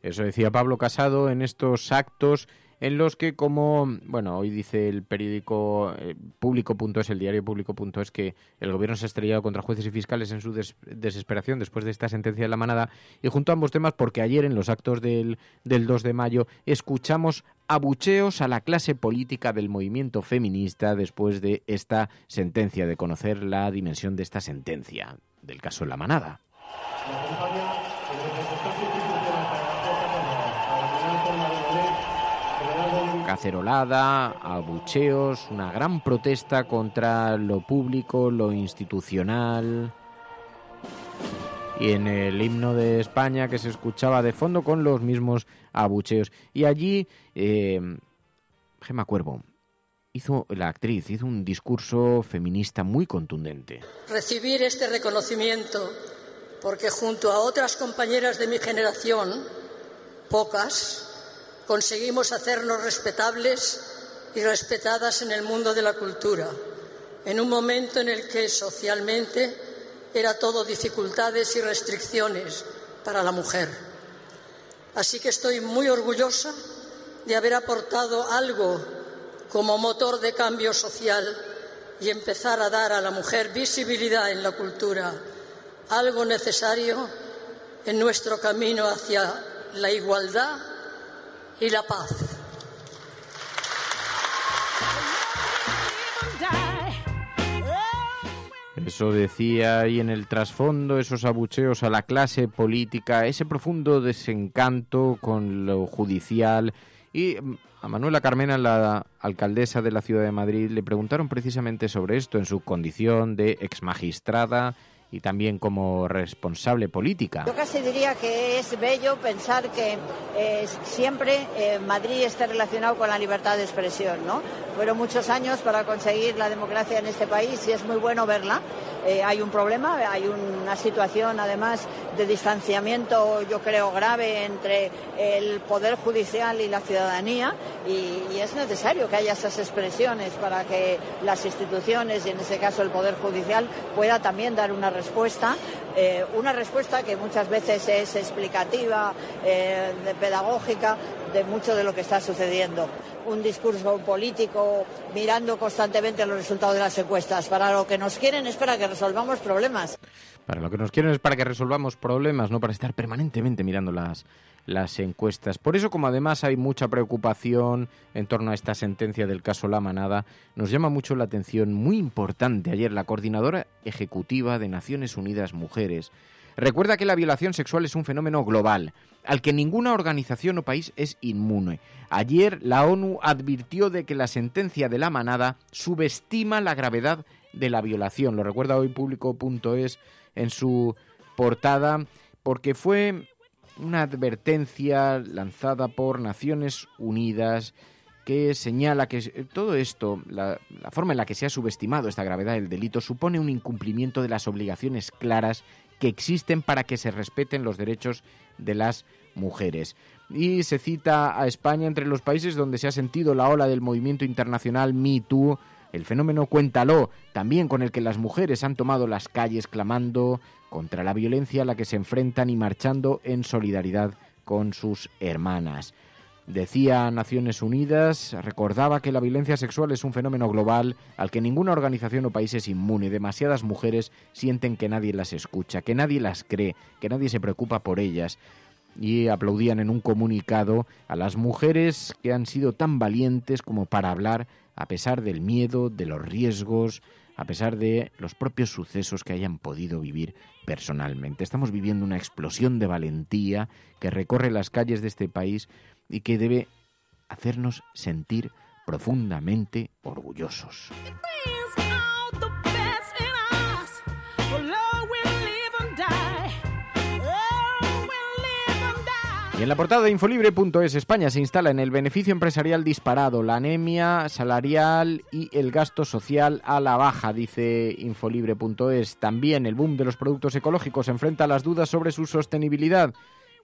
Eso decía Pablo Casado en estos actos en los que, como, bueno, hoy dice el periódico Público.es, el diario Público.es, que el gobierno se ha estrellado contra jueces y fiscales en su desesperación después de esta sentencia de la manada, y junto a ambos temas, porque ayer en los actos del 2 de mayo escuchamos abucheos a la clase política del movimiento feminista después de esta sentencia, de conocer la dimensión de esta sentencia, del caso de la manada. Cacerolada, abucheos, una gran protesta contra lo público, lo institucional. Y en el himno de España, que se escuchaba de fondo con los mismos abucheos. Y allí Gemma Cuervo, la actriz, hizo un discurso feminista muy contundente. Recibir este reconocimiento porque junto a otras compañeras de mi generación, pocas, conseguimos hacernos respetables y respetadas en el mundo de la cultura, en un momento en el que socialmente era todo dificultades y restricciones para la mujer. Así que estoy muy orgullosa de haber aportado algo como motor de cambio social y empezar a dar a la mujer visibilidad en la cultura, algo necesario en nuestro camino hacia la igualdad y la paz. Eso decía ahí en el trasfondo, esos abucheos a la clase política, ese profundo desencanto con lo judicial. Y a Manuela Carmena, la alcaldesa de la Ciudad de Madrid, le preguntaron precisamente sobre esto en su condición de exmagistrada y también como responsable política. Yo casi diría que es bello pensar que siempre Madrid está relacionado con la libertad de expresión, ¿no? Fueron muchos años para conseguir la democracia en este país y es muy bueno verla. Hay un problema, hay una situación además de distanciamiento, yo creo, grave entre el Poder Judicial y la ciudadanía y es necesario que haya esas expresiones para que las instituciones, y en este caso el Poder Judicial, pueda también dar una respuesta que muchas veces es explicativa, pedagógica, de mucho de lo que está sucediendo. Un discurso político mirando constantemente los resultados de las encuestas. Para lo que nos quieren es para que resolvamos problemas. Para lo que nos quieren es para que resolvamos problemas, no para estar permanentemente mirando las encuestas. Por eso, como además hay mucha preocupación en torno a esta sentencia del caso La Manada, nos llama mucho la atención, muy importante, ayer la Coordinadora Ejecutiva de Naciones Unidas Mujeres recuerda que la violación sexual es un fenómeno global, al que ninguna organización o país es inmune. Ayer la ONU advirtió de que la sentencia de La Manada subestima la gravedad de la violación. Lo recuerda hoy Público.es en su portada, porque fue una advertencia lanzada por Naciones Unidas que señala que todo esto, la forma en la que se ha subestimado esta gravedad del delito, supone un incumplimiento de las obligaciones claras que existen para que se respeten los derechos de las mujeres. Y se cita a España entre los países donde se ha sentido la ola del movimiento internacional Me Too, el fenómeno Cuéntalo, también con el que las mujeres han tomado las calles clamando contra la violencia a la que se enfrentan y marchando en solidaridad con sus hermanas. Decía Naciones Unidas, recordaba que la violencia sexual es un fenómeno global al que ninguna organización o país es inmune. Demasiadas mujeres sienten que nadie las escucha, que nadie las cree, que nadie se preocupa por ellas. Y aplaudían en un comunicado a las mujeres que han sido tan valientes como para hablar a pesar del miedo, de los riesgos, a pesar de los propios sucesos que hayan podido vivir personalmente. Estamos viviendo una explosión de valentía que recorre las calles de este país y que debe hacernos sentir profundamente orgullosos. Y en la portada de Infolibre.es, España se instala en el beneficio empresarial disparado, la anemia salarial y el gasto social a la baja, dice Infolibre.es. También el boom de los productos ecológicos enfrenta a las dudas sobre su sostenibilidad.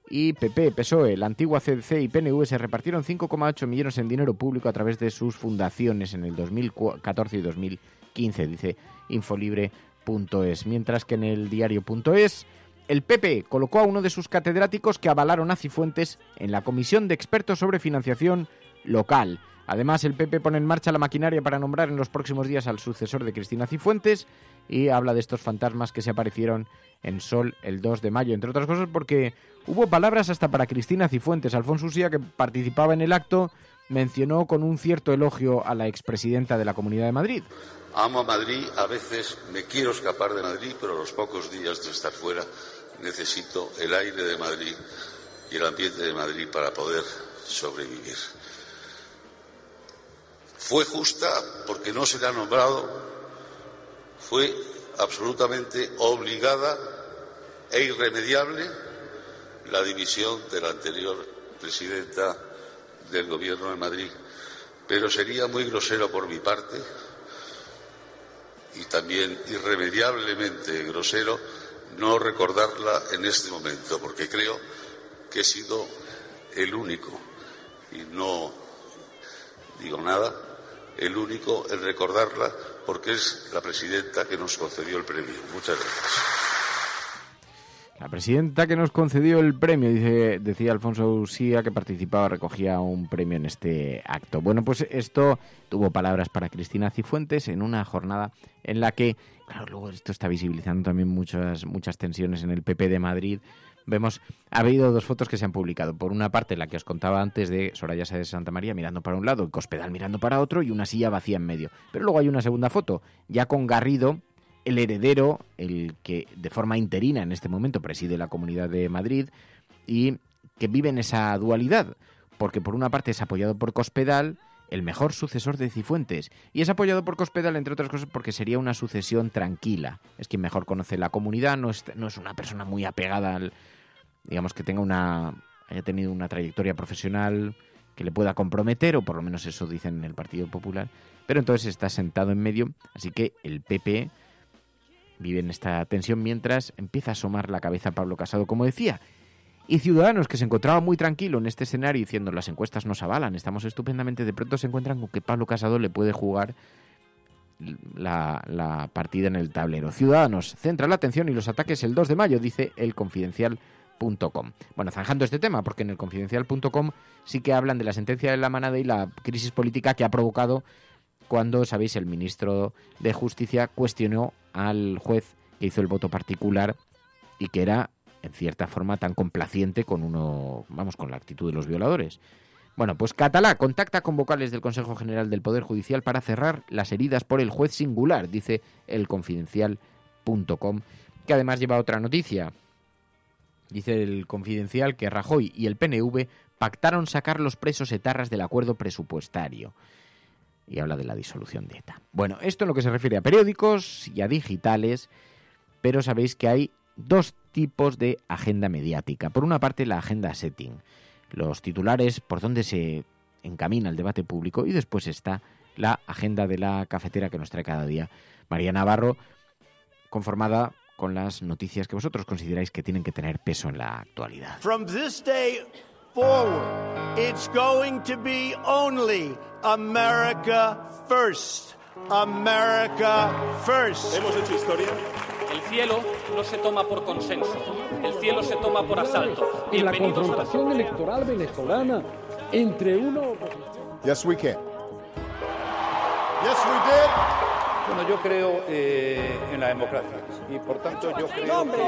Y PP, PSOE, la antigua CDC y PNV se repartieron 5,8 millones en dinero público a través de sus fundaciones en el 2014 y 2015, dice Infolibre.es. Mientras que en el diario.es, el PP colocó a uno de sus catedráticos que avalaron a Cifuentes en la Comisión de Expertos sobre Financiación Local. Además, el PP pone en marcha la maquinaria para nombrar en los próximos días al sucesor de Cristina Cifuentes y habla de estos fantasmas que se aparecieron en Sol el 2 de mayo, entre otras cosas porque hubo palabras hasta para Cristina Cifuentes. Alfonso Usía, que participaba en el acto, mencionó con un cierto elogio a la expresidenta de la Comunidad de Madrid. Amo a Madrid, a veces me quiero escapar de Madrid, pero los pocos días de estar fuera necesito el aire de Madrid y el ambiente de Madrid para poder sobrevivir. Fue justa porque no se le ha nombrado, fue absolutamente obligada e irremediable la dimisión de la anterior presidenta del Gobierno de Madrid, pero sería muy grosero por mi parte y también irremediablemente grosero no recordarla en este momento, porque creo que he sido el único, y no digo nada, el único en recordarla, porque es la presidenta que nos concedió el premio. Muchas gracias. La presidenta que nos concedió el premio, decía Alfonso Usía, que participaba, recogía un premio en este acto. Bueno, pues esto tuvo palabras para Cristina Cifuentes en una jornada en la que, claro, luego esto está visibilizando también muchas tensiones en el PP de Madrid. Vemos, ha habido dos fotos que se han publicado. Por una parte, la que os contaba antes de Soraya Sáez de Santa María mirando para un lado y Cospedal mirando para otro y una silla vacía en medio. Pero luego hay una segunda foto, ya con Garrido, el heredero, el que de forma interina en este momento preside la Comunidad de Madrid y que vive en esa dualidad, porque por una parte es apoyado por Cospedal, el mejor sucesor de Cifuentes, y es apoyado por Cospedal, entre otras cosas, porque sería una sucesión tranquila. Es quien mejor conoce la comunidad, no es una persona muy apegada al, digamos, que haya tenido una trayectoria profesional que le pueda comprometer, o por lo menos eso dicen en el Partido Popular, pero entonces está sentado en medio, así que el PP vive en esta tensión mientras empieza a asomar la cabeza Pablo Casado, como decía. Y Ciudadanos, que se encontraba muy tranquilo en este escenario diciendo las encuestas nos avalan, estamos estupendamente, de pronto se encuentran con que Pablo Casado le puede jugar la partida en el tablero. Ciudadanos centra la atención y los ataques el 2 de mayo, dice el Confidencial.com. Bueno, zanjando este tema, porque en el Confidencial.com sí que hablan de la sentencia de la manada y la crisis política que ha provocado cuando, sabéis, el ministro de Justicia cuestionó al juez que hizo el voto particular y que era, en cierta forma, tan complaciente con con la actitud de los violadores. Bueno, pues Catalá contacta con vocales del Consejo General del Poder Judicial para cerrar las heridas por el juez singular, dice el Confidencial.com, que además lleva otra noticia. Dice el Confidencial que Rajoy y el PNV pactaron sacar los presos etarras del acuerdo presupuestario. Y habla de la disolución de ETA. Bueno, esto en lo que se refiere a periódicos y a digitales, pero sabéis que hay dos tipos de agenda mediática. Por una parte, la agenda setting, los titulares por donde se encamina el debate público, y después está la agenda de la cafetera que nos trae cada día María Navarro, conformada con las noticias que vosotros consideráis que tienen que tener peso en la actualidad. From this day forward, it's going to be only America first. America first. Hemos hecho historia. El cielo no se toma por consenso, el cielo se toma por asalto. En la confrontación electoral venezolana entre uno... Yes, we can. Yes, we did. Bueno, yo creo en la democracia y por tanto yo creo No, hombre,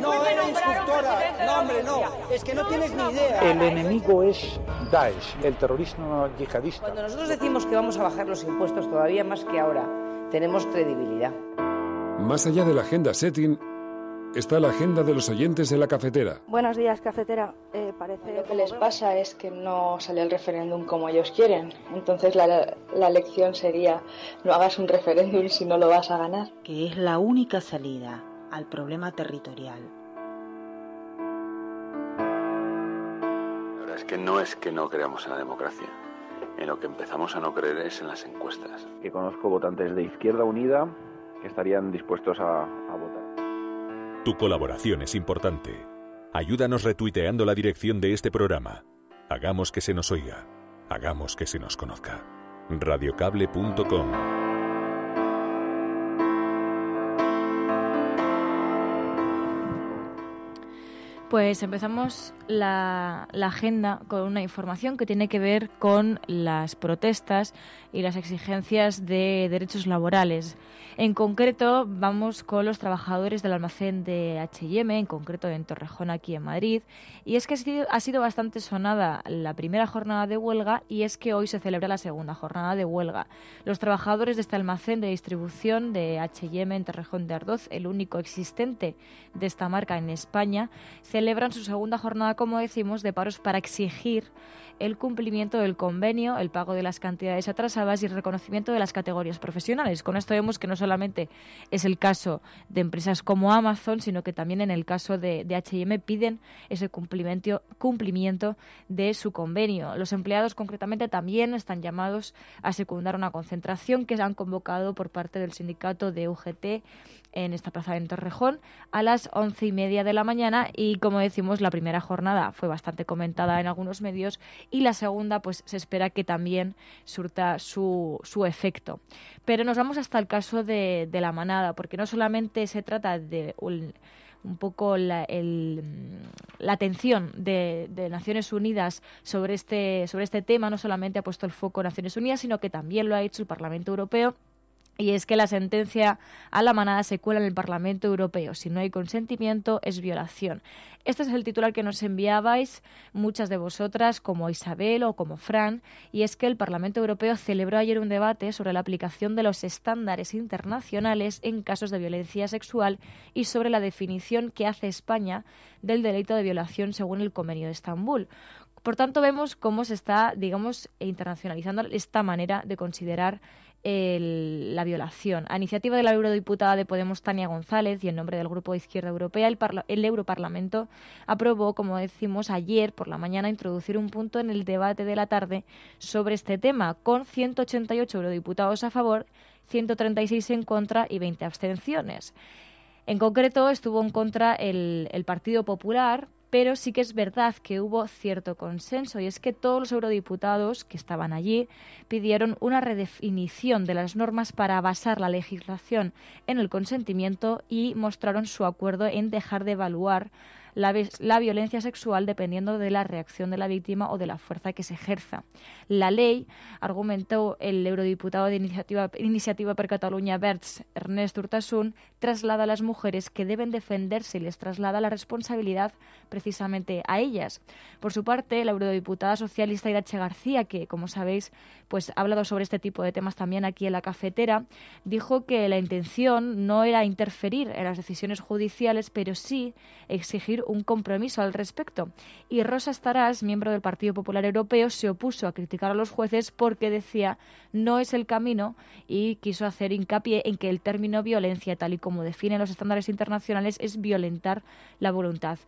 no era instructora. No, hombre, no. Es que no tienes ni idea. El enemigo es Daesh, el terrorismo yihadista. Cuando nosotros decimos que vamos a bajar los impuestos todavía más que ahora, tenemos credibilidad. Más allá de la agenda setting, está la agenda de los oyentes de la cafetera. Buenos días, cafetera. Parece lo que les pasa es que no sale el referéndum como ellos quieren. Entonces la lección sería: no hagas un referéndum si no lo vas a ganar. Que es la única salida al problema territorial. La verdad es que no creamos en la democracia. En lo que empezamos a no creer es en las encuestas. Que conozco votantes de Izquierda Unida que estarían dispuestos a votar. Tu colaboración es importante. Ayúdanos retuiteando la dirección de este programa. Hagamos que se nos oiga. Hagamos que se nos conozca. Radiocable.com. Pues empezamos la agenda con una información que tiene que ver con las protestas y las exigencias de derechos laborales. En concreto, vamos con los trabajadores del almacén de H&M, en concreto en Torrejón, aquí en Madrid. Y es que ha sido bastante sonada la primera jornada de huelga y es que hoy se celebra la segunda jornada de huelga. Los trabajadores de este almacén de distribución de H&M en Torrejón de Ardoz, el único existente de esta marca en España, celebran su segunda jornada, como decimos, de paros para exigir el cumplimiento del convenio, el pago de las cantidades atrasadas y el reconocimiento de las categorías profesionales. Con esto vemos que no solamente es el caso de empresas como Amazon, sino que también en el caso de H&M piden ese cumplimiento de su convenio. Los empleados concretamente también están llamados a secundar una concentración que se han convocado por parte del sindicato de UGT en esta plaza en Torrejón a las 11:30 de la mañana y, como decimos, la primera jornada fue bastante comentada en algunos medios y la segunda pues se espera que también surta su efecto. Pero nos vamos hasta el caso de la manada, porque no solamente se trata de un poco la atención de Naciones Unidas sobre este tema, no solamente ha puesto el foco Naciones Unidas, sino que también lo ha hecho el Parlamento Europeo. Y es que la sentencia a la manada se cuela en el Parlamento Europeo. Si no hay consentimiento, es violación. Este es el titular que nos enviabais muchas de vosotras, como Isabel o como Fran, y es que el Parlamento Europeo celebró ayer un debate sobre la aplicación de los estándares internacionales en casos de violencia sexual y sobre la definición que hace España del delito de violación según el Convenio de Estambul. Por tanto, vemos cómo se está, internacionalizando esta manera de considerar la violación. A iniciativa de la eurodiputada de Podemos, Tania González, y en nombre del Grupo de Izquierda Europea, el Europarlamento aprobó, como decimos, ayer por la mañana introducir un punto en el debate de la tarde sobre este tema, con 188 eurodiputados a favor, 136 en contra y 20 abstenciones. En concreto, estuvo en contra el Partido Popular, pero sí que es verdad que hubo cierto consenso, y es que todos los eurodiputados que estaban allí pidieron una redefinición de las normas para basar la legislación en el consentimiento y mostraron su acuerdo en dejar de evaluar la violencia sexual dependiendo de la reacción de la víctima o de la fuerza que se ejerza. La ley, argumentó el eurodiputado de Iniciativa per Catalunya Verds, Ernest Urtasun, traslada a las mujeres que deben defenderse y les traslada la responsabilidad precisamente a ellas. Por su parte, la eurodiputada socialista Irache García, que, como sabéis, pues ha hablado sobre este tipo de temas también aquí en la cafetera, dijo que la intención no era interferir en las decisiones judiciales, pero sí exigir un compromiso al respecto. Y Rosa Estaràs, miembro del Partido Popular Europeo, se opuso a criticar a los jueces porque decía no es el camino y quiso hacer hincapié en que el término violencia, tal y como definen los estándares internacionales, es violentar la voluntad.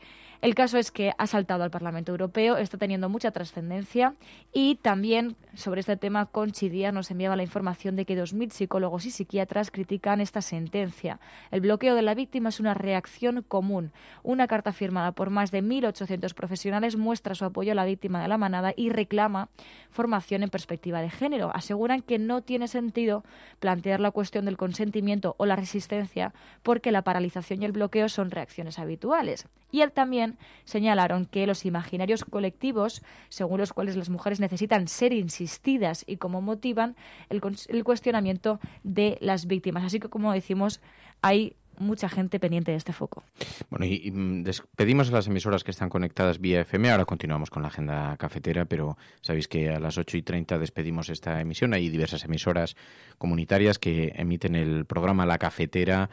El caso es que ha saltado al Parlamento Europeo, está teniendo mucha trascendencia y también sobre este tema Conchi Díaz nos enviaba la información de que 2.000 psicólogos y psiquiatras critican esta sentencia. El bloqueo de la víctima es una reacción común. Una carta firmada firmada por más de 1.800 profesionales, muestra su apoyo a la víctima de la manada y reclama formación en perspectiva de género. Aseguran que no tiene sentido plantear la cuestión del consentimiento o la resistencia porque la paralización y el bloqueo son reacciones habituales. Y también señalaron que los imaginarios colectivos, según los cuales las mujeres necesitan ser insistidas y cómo motivan el cuestionamiento de las víctimas. Así que, como decimos, hay mucha gente pendiente de este foco. Bueno, y despedimos a las emisoras que están conectadas vía FM. Ahora continuamos con la agenda cafetera, pero sabéis que a las 8:30 despedimos esta emisión. Hay diversas emisoras comunitarias que emiten el programa La Cafetera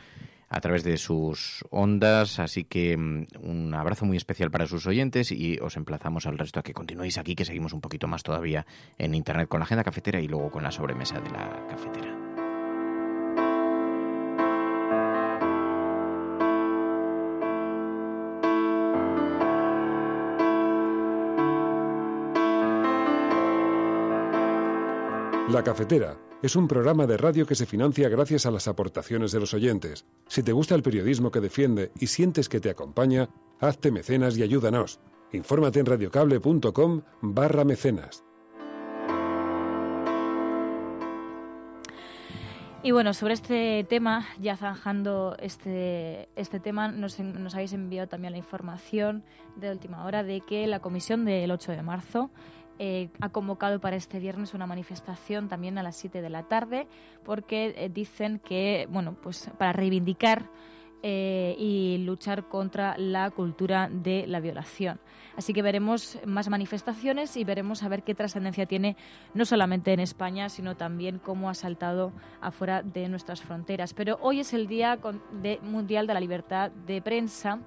a través de sus ondas, así que un abrazo muy especial para sus oyentes y os emplazamos al resto a que continuéis aquí, que seguimos un poquito más todavía en Internet con la agenda cafetera y luego con la sobremesa de la cafetera. La Cafetera es un programa de radio que se financia gracias a las aportaciones de los oyentes. Si te gusta el periodismo que defiende y sientes que te acompaña, hazte mecenas y ayúdanos. Infórmate en radiocable.com/mecenas. Y bueno, sobre este tema, ya zanjando este tema, nos habéis enviado también la información de última hora de que la comisión del 8 de marzo ha convocado para este viernes una manifestación también a las 7 de la tarde porque dicen que, bueno, pues para reivindicar y luchar contra la cultura de la violación. Así que veremos más manifestaciones y veremos a ver qué trascendencia tiene no solamente en España, sino también cómo ha saltado afuera de nuestras fronteras. Pero hoy es el Día Mundial de la Libertad de Prensa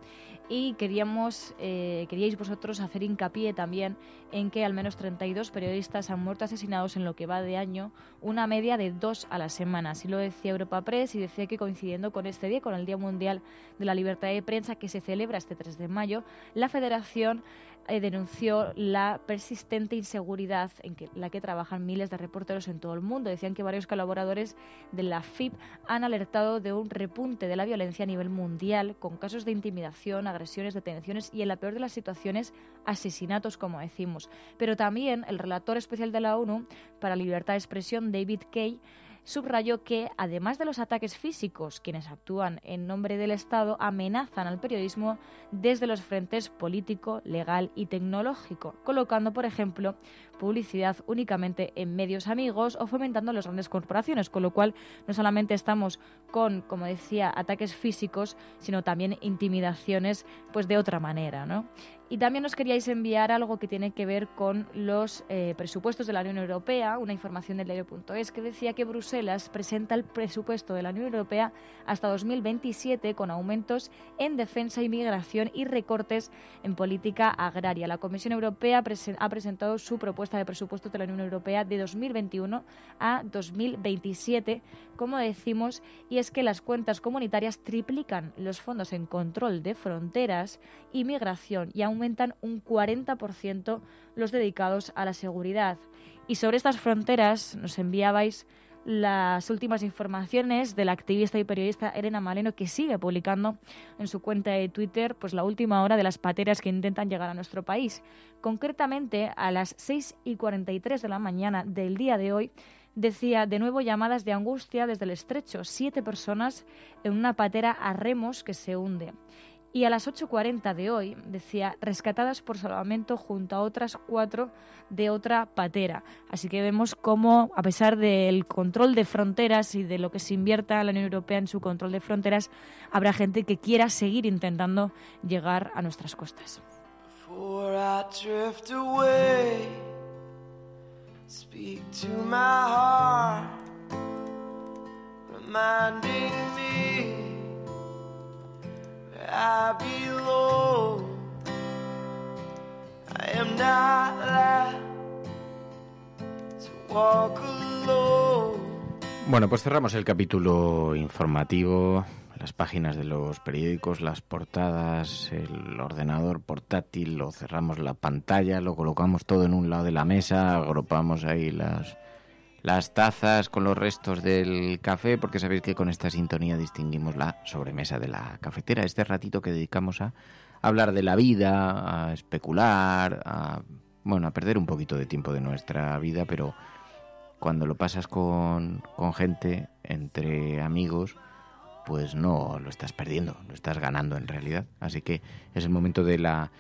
y queríais vosotros hacer hincapié también en que al menos 32 periodistas han muerto asesinados en lo que va de año, una media de 2 a la semana. Así lo decía Europa Press y decía que coincidiendo con este día, con el Día Mundial de la Libertad de Prensa que se celebra este 3 de mayo, la Federación denunció la persistente inseguridad en la que trabajan miles de reporteros en todo el mundo. Decían que varios colaboradores de la FIP han alertado de un repunte de la violencia a nivel mundial, con casos de intimidación, agresiones, detenciones y, en la peor de las situaciones, asesinatos, como decimos. Pero también el relator especial de la ONU para la libertad de expresión, David Kaye, subrayó que, además de los ataques físicos, quienes actúan en nombre del Estado amenazan al periodismo desde los frentes político, legal y tecnológico, colocando, por ejemplo, publicidad únicamente en medios amigos o fomentando las grandes corporaciones, con lo cual no solamente estamos con, como decía, ataques físicos, sino también intimidaciones pues de otra manera, ¿no? Y también nos queríais enviar algo que tiene que ver con los presupuestos de la Unión Europea, una información del diario.es que decía que Bruselas presenta el presupuesto de la Unión Europea hasta 2027 con aumentos en defensa y migración y recortes en política agraria. La Comisión Europea ha presentado su propuesta de presupuestos de la Unión Europea de 2021 a 2027, como decimos, y es que las cuentas comunitarias triplican los fondos en control de fronteras y migración y aumentan un 40% los dedicados a la seguridad. Y sobre estas fronteras nos enviabais las últimas informaciones de la activista y periodista Elena Maleno, que sigue publicando en su cuenta de Twitter pues la última hora de las pateras que intentan llegar a nuestro país. Concretamente, a las 6:43 de la mañana del día de hoy, decía de nuevo llamadas de angustia desde el estrecho, 7 personas en una patera a remos que se hunde. Y a las 8:40 de hoy, decía, rescatadas por salvamento junto a otras 4 de otra patera. Así que vemos cómo, a pesar del control de fronteras y de lo que se invierta la Unión Europea en su control de fronteras, habrá gente que quiera seguir intentando llegar a nuestras costas. Before I drift away, speak to my heart, reminding me I belong. I am not allowed to walk alone. Bueno, pues cerramos el capítulo informativo, las páginas de los periódicos, las portadas, el ordenador portátil, lo cerramos la pantalla, lo colocamos todo en un lado de la mesa, agrupamos ahí las tazas con los restos del café, porque sabéis que con esta sintonía distinguimos la sobremesa de la cafetera, este ratito que dedicamos a hablar de la vida, a especular, a perder un poquito de tiempo de nuestra vida, pero cuando lo pasas con gente, entre amigos, pues no lo estás perdiendo, lo estás ganando en realidad. Así que es el momento de la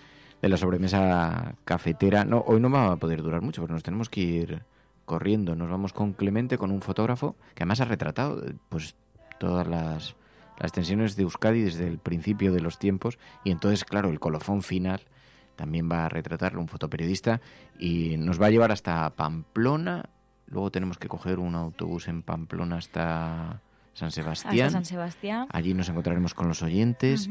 sobremesa cafetera. No, hoy no va a poder durar mucho, porque nos tenemos que ir corriendo. Nos vamos con Clemente, con un fotógrafo que además ha retratado pues todas las tensiones de Euskadi desde el principio de los tiempos, y entonces, claro, el colofón final también va a retratarlo un fotoperiodista y nos va a llevar hasta Pamplona. Luego tenemos que coger un autobús en Pamplona hasta San Sebastián. Hasta San Sebastián. Allí nos encontraremos con los oyentes.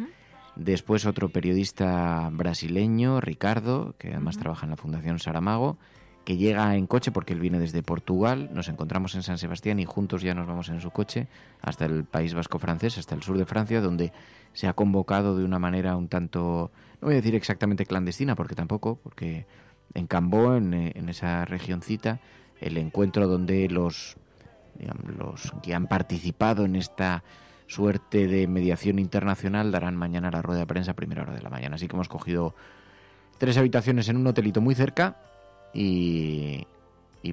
Después otro periodista brasileño, Ricardo, que además trabaja en la Fundación Saramago, que llega en coche porque él viene desde Portugal. Nos encontramos en San Sebastián y juntos ya nos vamos en su coche hasta el País Vasco francés, hasta el sur de Francia, donde se ha convocado de una manera un tanto, no voy a decir exactamente clandestina, porque tampoco, porque en Cambó, en esa regioncita, el encuentro donde los que han participado en esta suerte de mediación internacional darán mañana la rueda de prensa a primera hora de la mañana. Así que hemos cogido 3 habitaciones en un hotelito muy cerca y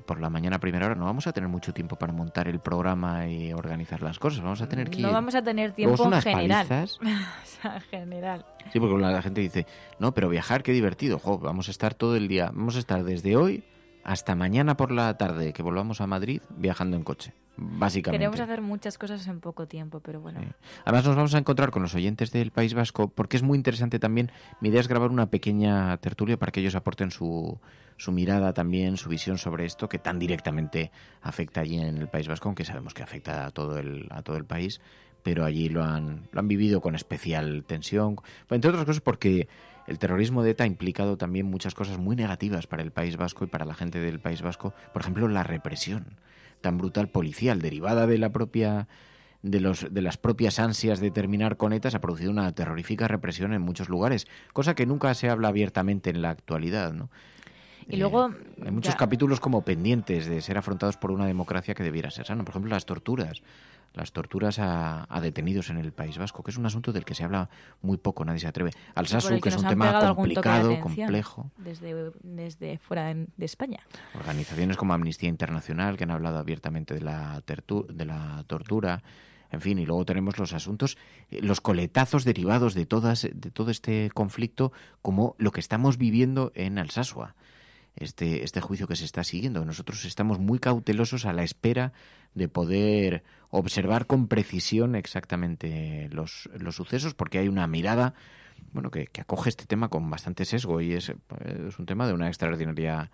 por la mañana a primera hora no vamos a tener mucho tiempo para montar el programa y organizar las cosas. Vamos a tener que ir. No vamos a tener tiempo en general. Palizas. O sea, en general. Sí, porque la gente dice, no, pero viajar, qué divertido. Vamos a estar todo el día. Vamos a estar desde hoy hasta mañana por la tarde, que volvamos a Madrid, viajando en coche, básicamente. Queremos hacer muchas cosas en poco tiempo, pero bueno. Sí. Además nos vamos a encontrar con los oyentes del País Vasco, porque es muy interesante también. Mi idea es grabar una pequeña tertulia para que ellos aporten su mirada también, su visión sobre esto, que tan directamente afecta allí en el País Vasco, aunque sabemos que afecta a todo el país, pero allí lo han vivido con especial tensión, entre otras cosas porque el terrorismo de ETA ha implicado también muchas cosas muy negativas para el País Vasco y para la gente del País Vasco. Por ejemplo, la represión tan brutal policial derivada de las propias ansias de terminar con ETA, se ha producido una terrorífica represión en muchos lugares, cosa que nunca se habla abiertamente en la actualidad, ¿no? Y luego hay muchos capítulos como pendientes de ser afrontados por una democracia que debiera ser sana. Por ejemplo, las torturas a detenidos en el País Vasco, que es un asunto del que se habla muy poco, nadie se atreve. Alsasu, que es un tema complicado, complejo. Desde fuera de España. Organizaciones como Amnistía Internacional, que han hablado abiertamente de la tortura. En fin, y luego tenemos los asuntos, los coletazos derivados de todo este conflicto, como lo que estamos viviendo en Alsasua. Este juicio que se está siguiendo. Nosotros estamos muy cautelosos a la espera de poder observar con precisión exactamente los sucesos, porque hay una mirada que acoge este tema con bastante sesgo y es un tema de una extraordinaria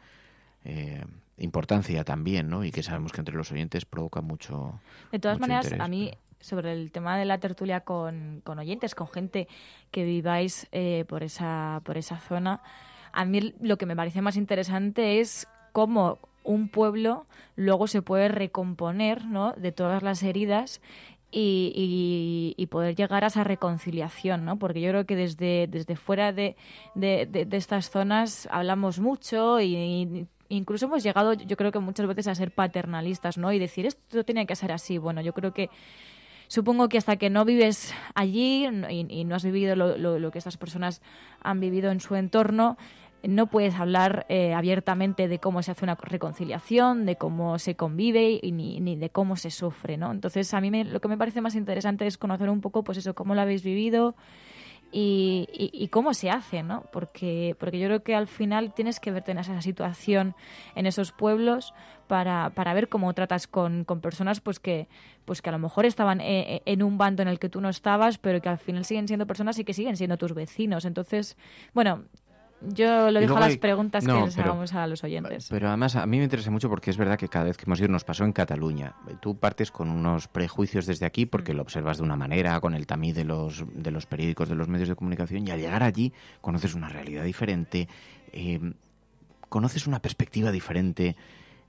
importancia también, ¿no? Y que sabemos que entre los oyentes provoca mucho. De todas maneras, interés. A mí, sobre el tema de la tertulia con oyentes, con gente que viváis por esa zona, a mí lo que me parece más interesante es cómo un pueblo luego se puede recomponer, ¿no?, de todas las heridas y poder llegar a esa reconciliación, ¿no? Porque yo creo que desde fuera de estas zonas hablamos mucho y incluso hemos llegado, yo creo que muchas veces, a ser paternalistas, ¿no? Y decir, esto tiene que ser así. Bueno, yo creo que supongo que hasta que no vives allí y no has vivido lo que estas personas han vivido en su entorno, no puedes hablar abiertamente de cómo se hace una reconciliación, de cómo se convive ni de cómo se sufre, ¿no? Entonces, a mí lo que me parece más interesante es conocer un poco, pues eso, cómo lo habéis vivido y cómo se hace, ¿no? Porque yo creo que al final tienes que verte en esa situación, en esos pueblos, para ver cómo tratas con personas pues que a lo mejor estaban en un bando en el que tú no estabas, pero que al final siguen siendo personas y que siguen siendo tus vecinos. Entonces, bueno, yo lo dejo a las preguntas que les hagamos a los oyentes. Pero además a mí me interesa mucho porque es verdad que cada vez que hemos ido nos pasó en Cataluña. Tú partes con unos prejuicios desde aquí porque lo observas de una manera, con el tamiz de los periódicos, de los medios de comunicación, y al llegar allí conoces una realidad diferente, conoces una perspectiva diferente.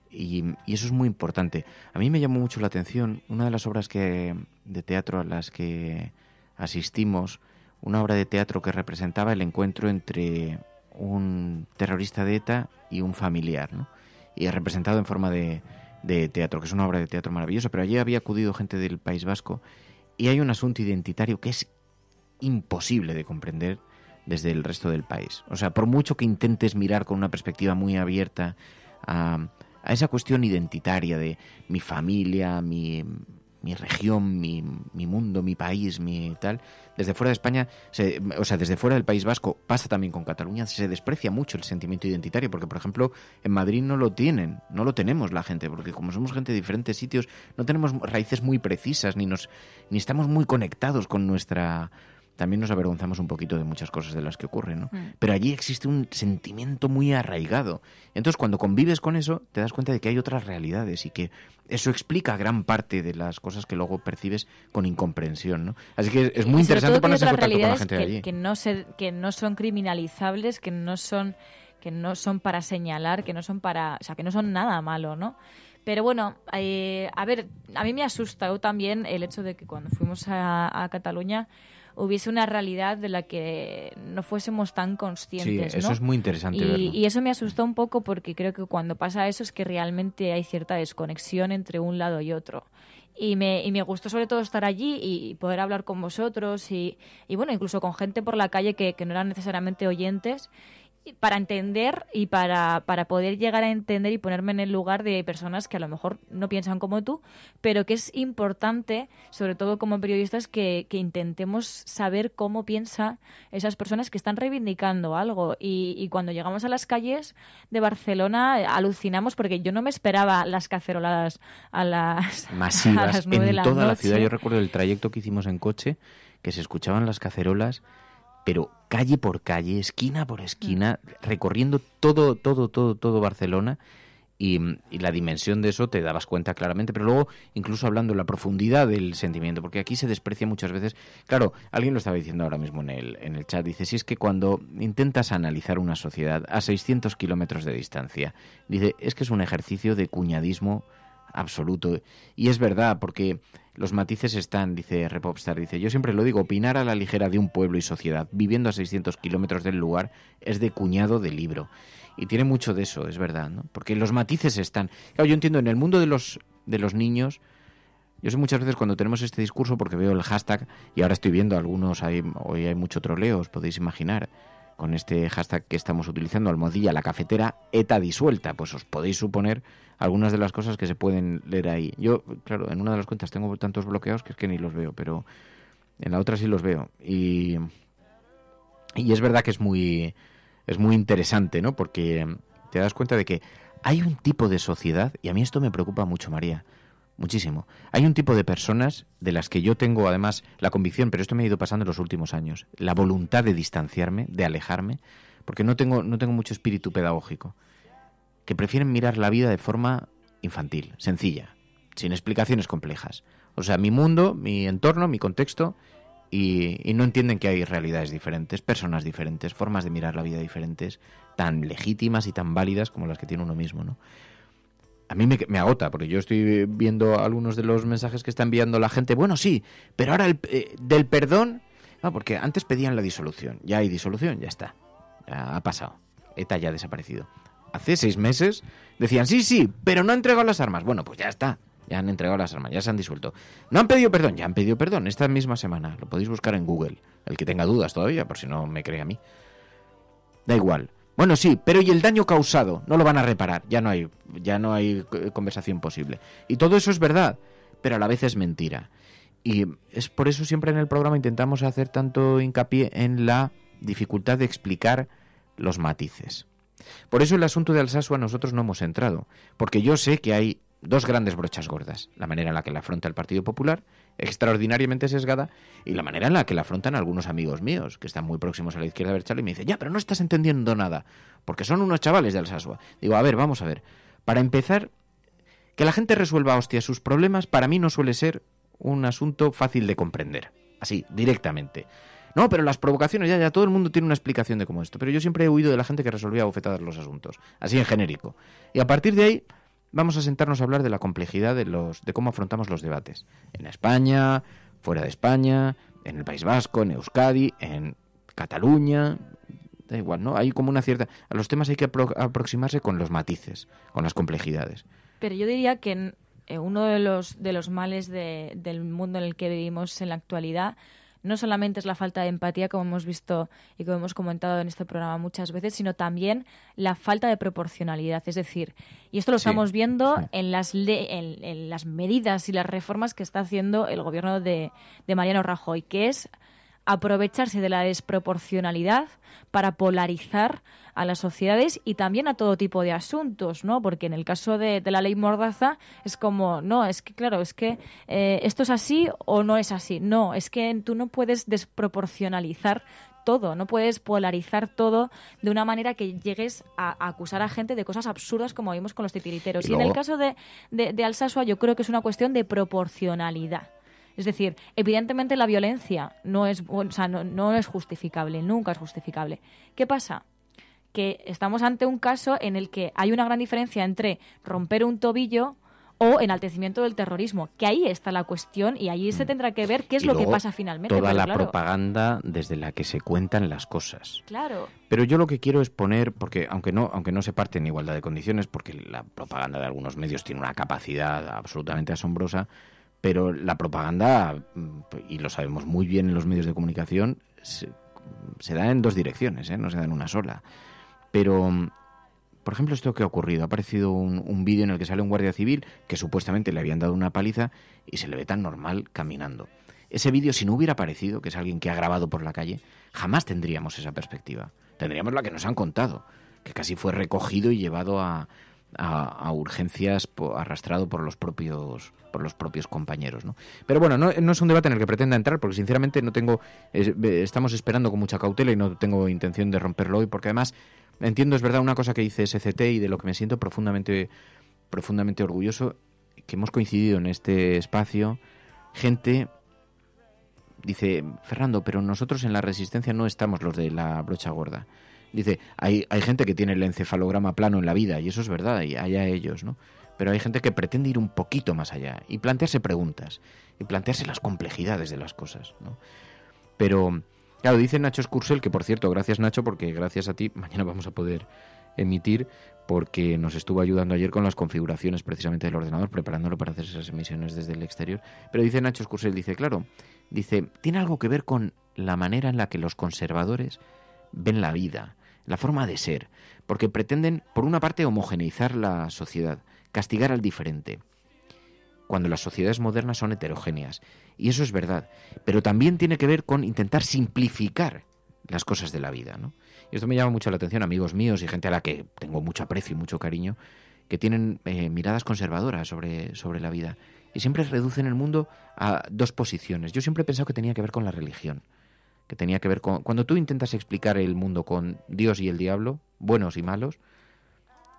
Y eso es muy importante. A mí me llamó mucho la atención una de las obras de teatro a las que asistimos, una obra de teatro que representaba el encuentro entre un terrorista de ETA y un familiar, ¿no? Y es representado en forma de teatro, que es una obra de teatro maravillosa, pero allí había acudido gente del País Vasco y hay un asunto identitario que es imposible de comprender desde el resto del país. O sea, por mucho que intentes mirar con una perspectiva muy abierta a esa cuestión identitaria de mi familia, mi región, mi mundo, mi país, mi tal, desde fuera de España, desde fuera del País Vasco, pasa también con Cataluña, se desprecia mucho el sentimiento identitario, porque, por ejemplo, en Madrid no lo tenemos la gente, porque como somos gente de diferentes sitios, no tenemos raíces muy precisas, ni estamos muy conectados con nuestra... También nos avergonzamos un poquito de muchas cosas de las que ocurren, ¿no? Pero allí existe un sentimiento muy arraigado. Entonces, cuando convives con eso, te das cuenta de que hay otras realidades y que eso explica gran parte de las cosas que luego percibes con incomprensión, ¿no? Así que es muy interesante ponerse en contacto con la gente de allí. Que no son criminalizables, que no son para señalar, que no son nada malo, ¿no? Pero bueno, a ver, a mí me asusta también el hecho de que cuando fuimos a Cataluña hubiese una realidad de la que no fuésemos tan conscientes, Sí, eso ¿no? es muy interesante verlo. Y eso me asustó un poco porque creo que cuando pasa eso es que realmente hay cierta desconexión entre un lado y otro. Y me gustó sobre todo estar allí y poder hablar con vosotros y bueno, incluso con gente por la calle que no eran necesariamente oyentes, para entender y para poder llegar a entender y ponerme en el lugar de personas que a lo mejor no piensan como tú, pero que es importante, sobre todo como periodistas, que intentemos saber cómo piensan esas personas que están reivindicando algo. Y cuando llegamos a las calles de Barcelona alucinamos porque yo no me esperaba las caceroladas a las masivas a las 9 de en la toda la noche. ciudad. Yo recuerdo el trayecto que hicimos en coche, que se escuchaban las cacerolas, pero calle por calle, esquina por esquina, recorriendo todo Barcelona, y la dimensión de eso te dabas cuenta claramente, pero luego incluso hablando de la profundidad del sentimiento, porque aquí se desprecia muchas veces. Claro, alguien lo estaba diciendo ahora mismo en el chat, dice, si es que cuando intentas analizar una sociedad a 600 kilómetros de distancia, dice, es que es un ejercicio de cuñadismo absoluto. Y es verdad, porque los matices están, dice Repopstar, dice, yo siempre lo digo, opinar a la ligera de un pueblo y sociedad viviendo a 600 kilómetros del lugar es de cuñado de libro. Y tiene mucho de eso, es verdad, ¿no? Porque los matices están... Claro, yo entiendo, en el mundo de los niños, yo sé muchas veces cuando tenemos este discurso, porque veo el hashtag, y ahora estoy viendo algunos, hoy hay mucho troleo, os podéis imaginar, con este hashtag que estamos utilizando, almohadilla la cafetera, ETA disuelta, pues os podéis suponer algunas de las cosas que se pueden leer ahí. Yo, claro, en una de las cuentas tengo tantos bloqueados que es que ni los veo, pero en la otra sí los veo. Y es verdad que es muy interesante, ¿no? Porque te das cuenta de que hay un tipo de sociedad, y a mí esto me preocupa mucho, María, muchísimo. Hay un tipo de personas de las que yo tengo, además, la convicción, pero esto me ha ido pasando en los últimos años, la voluntad de distanciarme, de alejarme, porque no tengo mucho espíritu pedagógico, que prefieren mirar la vida de forma infantil, sencilla, sin explicaciones complejas. O sea, mi mundo, mi entorno, mi contexto, y no entienden que hay realidades diferentes, personas diferentes, formas de mirar la vida diferentes, tan legítimas y tan válidas como las que tiene uno mismo, ¿no? A mí me agota, porque yo estoy viendo algunos de los mensajes que está enviando la gente. Bueno, sí, pero ahora del perdón... No, porque antes pedían la disolución. Ya hay disolución, ya está. Ya ha pasado. ETA ya ha desaparecido. Hace 6 meses decían, sí, pero no han entregado las armas. Bueno, pues ya está. Ya han entregado las armas, ya se han disuelto. No han pedido perdón, ya han pedido perdón. Esta misma semana. Lo podéis buscar en Google. El que tenga dudas todavía, por si no me cree a mí. Da igual. Bueno, sí, pero ¿y el daño causado? No lo van a reparar, ya no hay conversación posible. Y todo eso es verdad, pero a la vez es mentira. Y es por eso siempre en el programa intentamos hacer tanto hincapié en la dificultad de explicar los matices. Por eso el asunto de Alsasua nosotros no hemos entrado, porque yo sé que hay 2 grandes brochas gordas. La manera en la que la afronta el Partido Popular, extraordinariamente sesgada, y la manera en la que la afrontan algunos amigos míos, que están muy próximos a la izquierda abertzale, y me dicen, ya, pero no estás entendiendo nada, porque son unos chavales de Alsasua. Digo, a ver, vamos a ver. Para empezar, que la gente resuelva hostia sus problemas, para mí no suele ser un asunto fácil de comprender. Así, directamente. No, pero las provocaciones, ya todo el mundo tiene una explicación de cómo esto. Pero yo siempre he huido de la gente que resolvía a bofetadas los asuntos. Así en genérico. Y a partir de ahí vamos a sentarnos a hablar de la complejidad de cómo afrontamos los debates. En España, fuera de España, en el País Vasco, en Euskadi, en Cataluña. Da igual, ¿no? Hay como una cierta... A los temas hay que aproximarse con los matices, con las complejidades. Pero yo diría que uno de los males del mundo en el que vivimos en la actualidad no solamente es la falta de empatía, como hemos visto y como hemos comentado en este programa muchas veces, sino también la falta de proporcionalidad. Es decir, y esto lo estamos viendo en las medidas y las reformas que está haciendo el gobierno de Mariano Rajoy, que es aprovecharse de la desproporcionalidad para polarizar a las sociedades y también a todo tipo de asuntos, ¿no? Porque en el caso de la ley Mordaza es como, no, es que claro, es que esto es así o no es así. No, es que tú no puedes desproporcionalizar todo, no puedes polarizar todo de una manera que llegues a acusar a gente de cosas absurdas como vimos con los titiriteros. Y en el caso de Alsasua yo creo que es una cuestión de proporcionalidad. Es decir, evidentemente la violencia no es justificable, nunca es justificable. ¿Qué pasa? Que estamos ante un caso en el que hay una gran diferencia entre romper un tobillo o enaltecimiento del terrorismo, que ahí está la cuestión y ahí se tendrá que ver qué es lo que pasa finalmente. Toda la propaganda desde la que se cuentan las cosas. Claro. Pero yo lo que quiero es poner, porque aunque no se parte en igualdad de condiciones, porque la propaganda de algunos medios tiene una capacidad absolutamente asombrosa, pero la propaganda, y lo sabemos muy bien en los medios de comunicación, se da en dos direcciones, no se da en una sola. Pero, por ejemplo, esto que ha ocurrido, ha aparecido un vídeo en el que sale un guardia civil que supuestamente le habían dado una paliza y se le ve tan normal caminando. Ese vídeo, si no hubiera aparecido, que es alguien que ha grabado por la calle, jamás tendríamos esa perspectiva. Tendríamos la que nos han contado, que casi fue recogido y llevado a urgencias, arrastrado por los propios compañeros, ¿no? Pero bueno, no es un debate en el que pretenda entrar, porque sinceramente estamos esperando con mucha cautela y no tengo intención de romperlo hoy, porque además entiendo, es verdad, una cosa que dice SCT y de lo que me siento profundamente orgulloso, que hemos coincidido en este espacio, gente dice, Fernando, pero nosotros en la resistencia no estamos los de la brocha gorda. Dice, hay gente que tiene el encefalograma plano en la vida, y eso es verdad, y allá ellos, ¿no? Pero hay gente que pretende ir un poquito más allá y plantearse preguntas, y plantearse las complejidades de las cosas, ¿no? Pero, claro, dice Nacho Escursel, que por cierto, gracias Nacho, porque gracias a ti mañana vamos a poder emitir, porque nos estuvo ayudando ayer con las configuraciones precisamente del ordenador, preparándolo para hacer esas emisiones desde el exterior. Pero dice Nacho Escursel, dice, tiene algo que ver con la manera en la que los conservadores ven la vida, la forma de ser, porque pretenden, por una parte, homogeneizar la sociedad, castigar al diferente, cuando las sociedades modernas son heterogéneas. Y eso es verdad, pero también tiene que ver con intentar simplificar las cosas de la vida, ¿no? Y esto me llama mucho la atención, amigos míos y gente a la que tengo mucho aprecio y mucho cariño, que tienen miradas conservadoras sobre la vida, y siempre reducen el mundo a dos posiciones. Yo siempre he pensado que tenía que ver con la religión, que tenía que ver con... Cuando tú intentas explicar el mundo con Dios y el diablo, buenos y malos,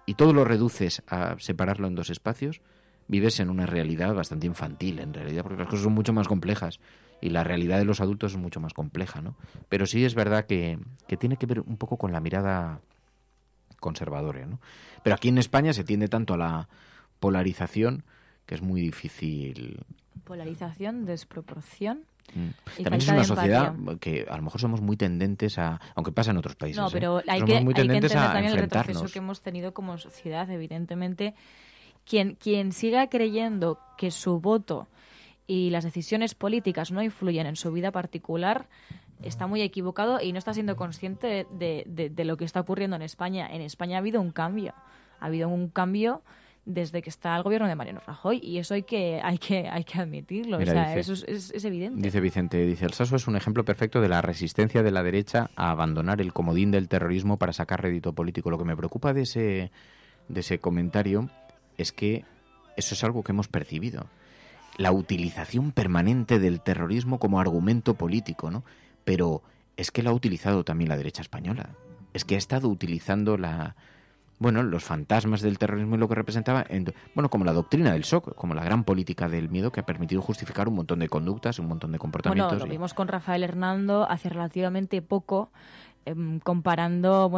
y todo lo reduces a separarlo en dos espacios, vives en una realidad bastante infantil, en realidad, porque las cosas son mucho más complejas, y la realidad de los adultos es mucho más compleja, ¿no? Pero sí es verdad que tiene que ver un poco con la mirada conservadora, ¿no? Pero aquí en España se tiende tanto a la polarización que es muy difícil... Polarización, desproporción... También es una sociedad que a lo mejor somos muy tendentes a, aunque pasa en otros países, no, pero hay que entender también el retroceso que hemos tenido como sociedad. Evidentemente, quien siga creyendo que su voto y las decisiones políticas no influyen en su vida particular está muy equivocado y no está siendo consciente de lo que está ocurriendo en España. En España ha habido un cambio, desde que está el gobierno de Mariano Rajoy, y eso hay que admitirlo. Mira, o sea, eso es evidente. Dice Vicente, Alsasua es un ejemplo perfecto de la resistencia de la derecha a abandonar el comodín del terrorismo para sacar rédito político. Lo que me preocupa de ese comentario es que eso es algo que hemos percibido. La utilización permanente del terrorismo como argumento político, ¿no? Pero es que lo ha utilizado también la derecha española. Es que ha estado utilizando los fantasmas del terrorismo y lo que representaba, como la doctrina del shock, como la gran política del miedo que ha permitido justificar un montón de conductas, un montón de comportamientos. Bueno, lo vimos con Rafael Hernando hace relativamente poco, comparando,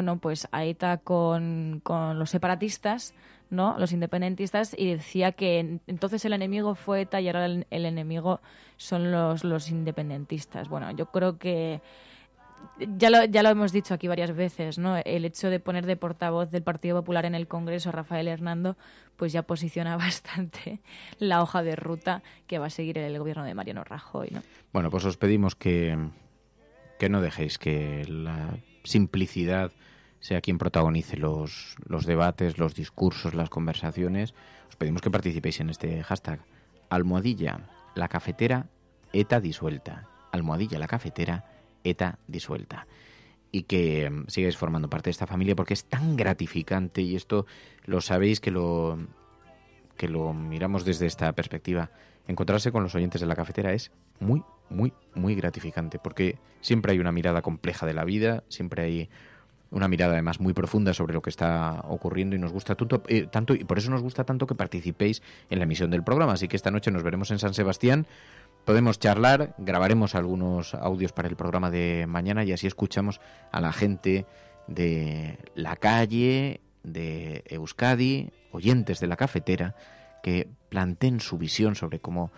a ETA con los separatistas, ¿no? Los independentistas, y decía que entonces el enemigo fue ETA y ahora el enemigo son los independentistas. Bueno, yo creo que ya lo hemos dicho aquí varias veces, ¿no? El hecho de poner de portavoz del Partido Popular en el Congreso a Rafael Hernando, pues ya posiciona bastante la hoja de ruta que va a seguir el gobierno de Mariano Rajoy, ¿no? Bueno, pues os pedimos que no dejéis que la simplicidad sea quien protagonice los debates, los discursos, las conversaciones. Os pedimos que participéis en este hashtag. Almohadilla, la cafetera, ETA disuelta. Almohadilla, la cafetera, ETA disuelta. Y que sigáis formando parte de esta familia porque es tan gratificante, y esto lo sabéis que lo miramos desde esta perspectiva. Encontrarse con los oyentes de la cafetera es muy, muy, muy gratificante, porque siempre hay una mirada compleja de la vida, siempre hay una mirada además muy profunda sobre lo que está ocurriendo, y nos gusta tanto, y por eso nos gusta tanto que participéis en la emisión del programa. Así que esta noche nos veremos en San Sebastián, podemos charlar, grabaremos algunos audios para el programa de mañana y así escuchamos a la gente de la calle, de Euskadi, oyentes de la cafetera, que planteen su visión sobre cómo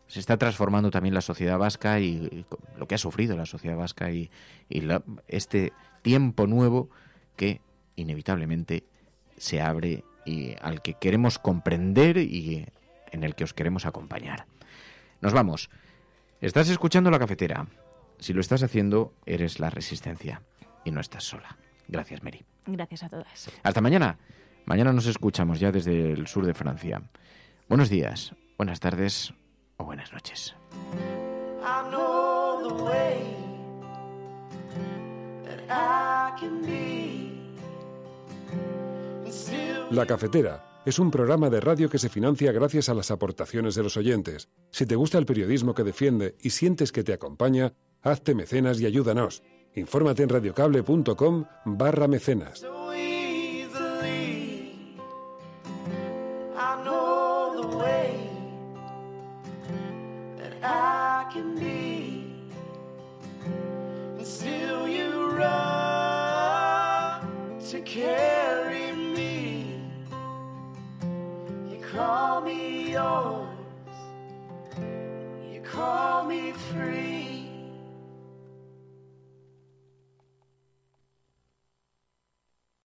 se está transformando también la sociedad vasca y lo que ha sufrido la sociedad vasca y este tiempo nuevo que inevitablemente se abre y al que queremos comprender y en el que os queremos acompañar. Nos vamos. Estás escuchando La Cafetera. Si lo estás haciendo, eres la resistencia y no estás sola. Gracias, Mary. Gracias a todas. Hasta mañana. Mañana nos escuchamos ya desde el sur de Francia. Buenos días, buenas tardes o buenas noches. I know the way that I can be. La Cafetera es un programa de radio que se financia gracias a las aportaciones de los oyentes. Si te gusta el periodismo que defiende y sientes que te acompaña, hazte mecenas y ayúdanos. Infórmate en radiocable.com/mecenas. I know the way that I can be, and still you run to carry me. You call me yours.